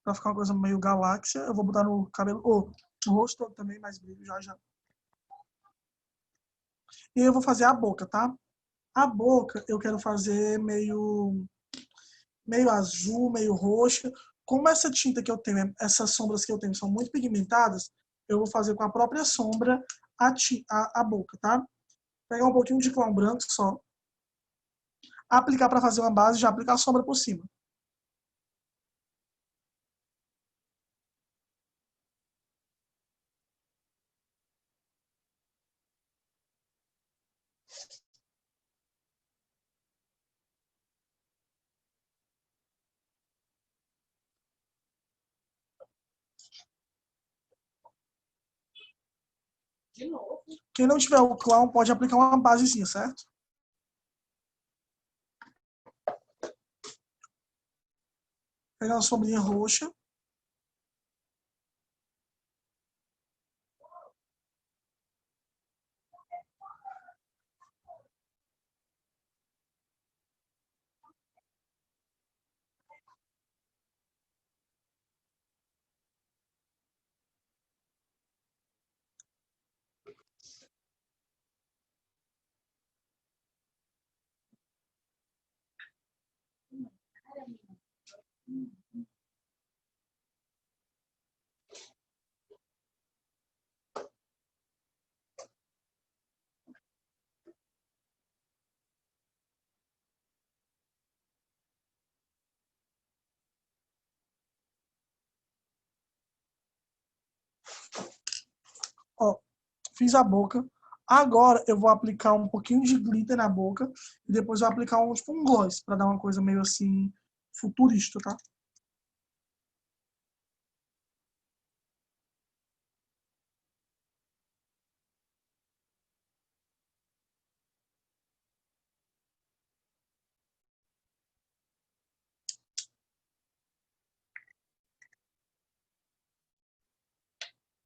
Speaker 2: pra ficar uma coisa meio galáxia. Eu vou botar no cabelo, ou no rosto todo também, mais brilho já já. E eu vou fazer a boca, tá? A boca eu quero fazer meio azul, meio roxa. Como essa tinta que eu tenho, essas sombras que eu tenho são muito pigmentadas, eu vou fazer com a própria sombra a boca, tá? Pegar um pouquinho de clown branco só. Aplicar para fazer uma base e já aplicar a sombra por cima. Quem não tiver o clown pode aplicar uma basezinha, certo? Pegar uma sombrinha roxa. Ó, fiz a boca. Agora eu vou aplicar um pouquinho de glitter na boca e depois eu vou aplicar tipo um gloss para dar uma coisa meio assim futurista, tá?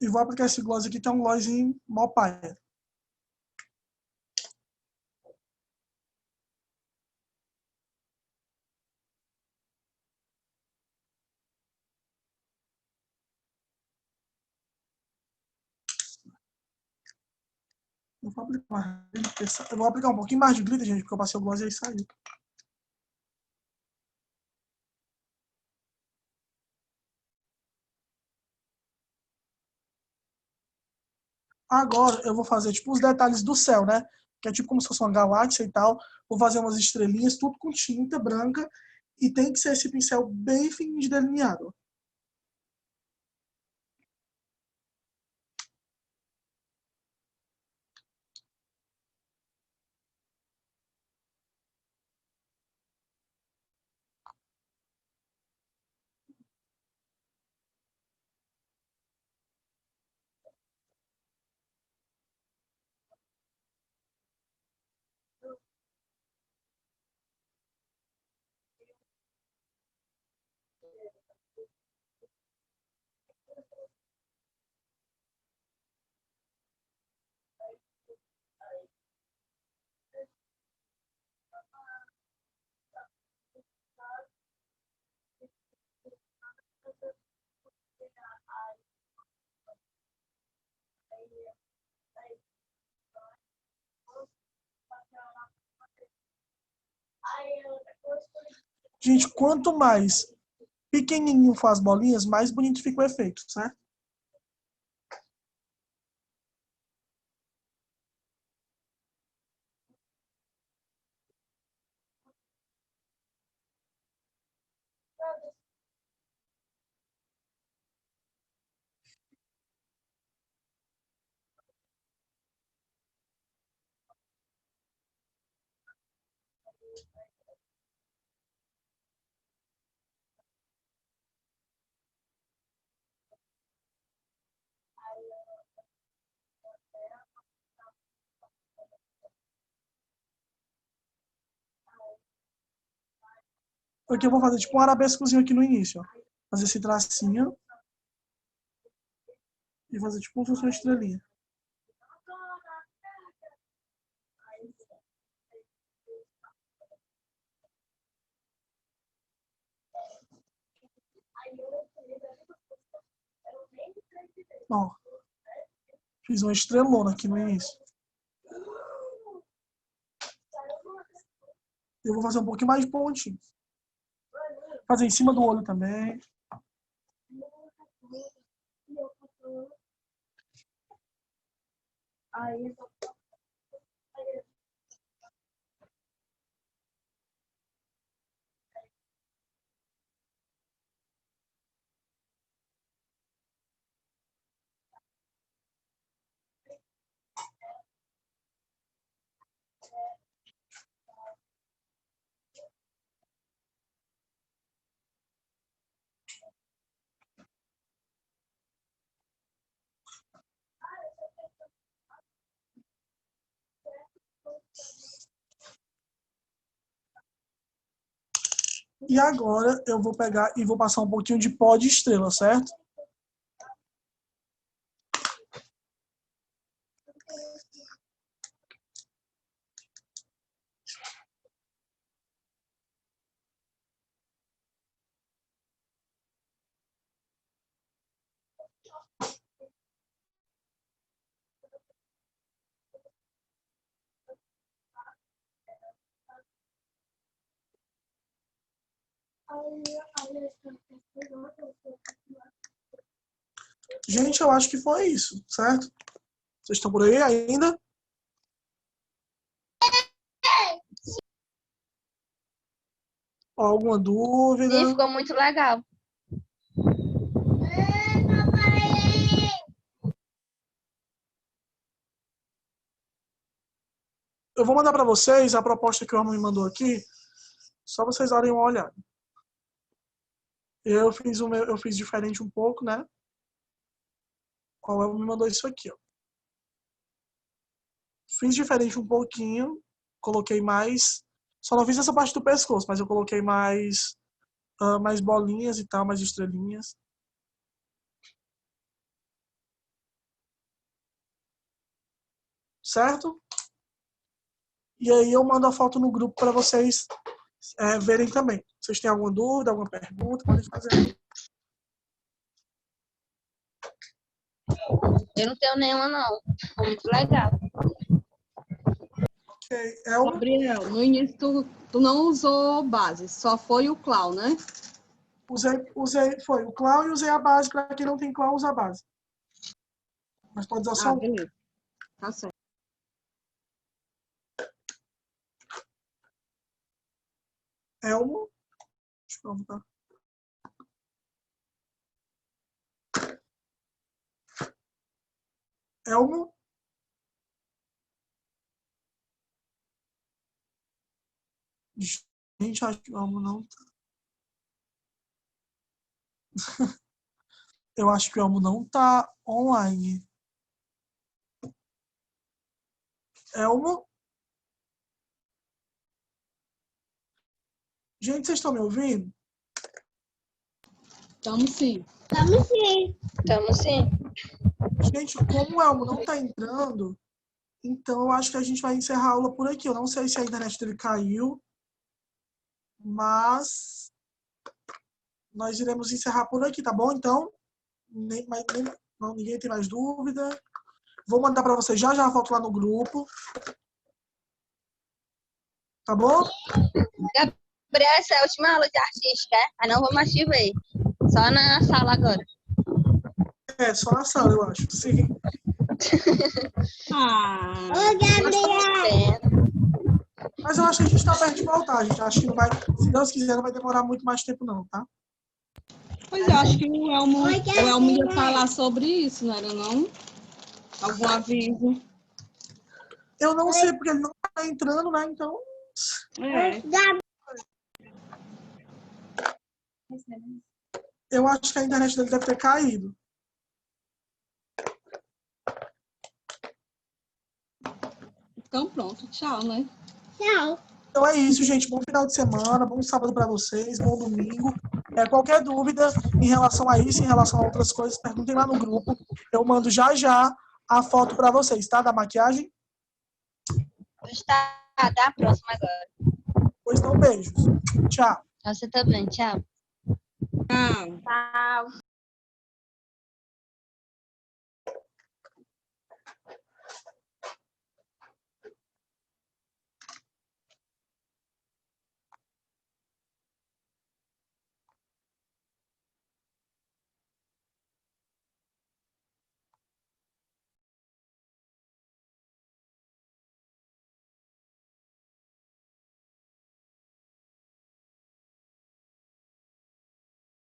Speaker 2: E vou aplicar esse gloss aqui que é um gloss em mó paia. Eu vou aplicar um pouquinho mais de glitter, gente, porque eu passei o gloss e aí saiu. Agora eu vou fazer tipo os detalhes do céu, né? Que é tipo como se fosse uma galáxia e tal. Vou fazer umas estrelinhas, tudo com tinta branca. E tem que ser esse pincel bem fininho de delineado. Gente, quanto mais pequenininho for as bolinhas, mais bonito fica o efeito, certo? Porque eu vou fazer tipo um arabescozinho aqui no início, ó. Fazer esse tracinho. E fazer tipo como se fosse uma estrelinha. Ó, fiz uma estrelona aqui no início. Eu vou fazer um pouquinho mais de pontinho. Fazer em cima do olho também. E agora eu vou pegar e vou passar um pouquinho de pó de estrela, certo? Gente, eu acho que foi isso, certo? Vocês estão por aí ainda? Alguma
Speaker 3: Sim,
Speaker 2: dúvida?
Speaker 3: ficou muito legal.
Speaker 2: Eu vou mandar para vocês a proposta que o Arno me mandou aqui, só vocês darem uma olhada. Eu fiz diferente um pouco, né? O Elmo me mandou isso aqui, ó. Fiz diferente um pouquinho, coloquei mais. Só não fiz essa parte do pescoço, mas eu coloquei mais bolinhas e tal, mais estrelinhas. Certo? E aí eu mando a foto no grupo para vocês verem também. Vocês têm alguma dúvida, alguma pergunta, podem fazer.
Speaker 3: Eu não tenho nenhuma, não. Ficou muito legal.
Speaker 2: Ok, Elmo?
Speaker 4: Gabriel, no início tu não usou base, só foi o clown, né?
Speaker 2: Foi o clown e usei a base. Para quem não tem clown, usa a base. Mas pode usar só
Speaker 4: Ah,
Speaker 2: um.
Speaker 4: beleza. Tá certo.
Speaker 2: Elmo. Deixa eu botar. Elmo. Gente, acho que o Elmo não tá. Eu acho que o Elmo não tá online. Elmo? Gente, vocês estão me ouvindo?
Speaker 4: Estamos sim.
Speaker 3: Estamos sim. Estamos sim.
Speaker 2: Gente, como o Elmo não tá entrando, então eu acho que a gente vai encerrar a aula por aqui. Eu não sei se a internet dele caiu, mas nós iremos encerrar por aqui, tá bom? Então, ninguém tem mais dúvida. Vou mandar para vocês já a foto lá no grupo. Tá bom?
Speaker 3: Gabriel, essa é a última aula de artística, é? Aí não vou mais te ver. Só na sala agora.
Speaker 2: É, só na sala, eu acho. Sim.
Speaker 4: Ah,
Speaker 2: Mas eu acho que a gente tá perto de voltar, gente. Acho que não vai, se Deus quiser, não vai demorar muito mais tempo, não, tá?
Speaker 4: pois eu acho que o Elmo ia falar sobre isso, não era não? Algum aviso?
Speaker 2: Eu não sei porque ele não tá entrando, né? Então.
Speaker 4: É.
Speaker 2: Eu acho que a internet dele deve ter caído.
Speaker 4: Então pronto, tchau, né?
Speaker 2: Então é isso, gente. Bom final de semana, bom sábado para vocês, bom domingo. Qualquer dúvida em relação a isso, em relação a outras coisas, perguntem lá no grupo. Eu mando já já a foto para vocês, tá? Da maquiagem.
Speaker 3: Tá, até a próxima agora.
Speaker 2: Pois então, beijos. Tchau.
Speaker 3: Você também, tchau.
Speaker 4: Tchau.
Speaker 5: Tchau.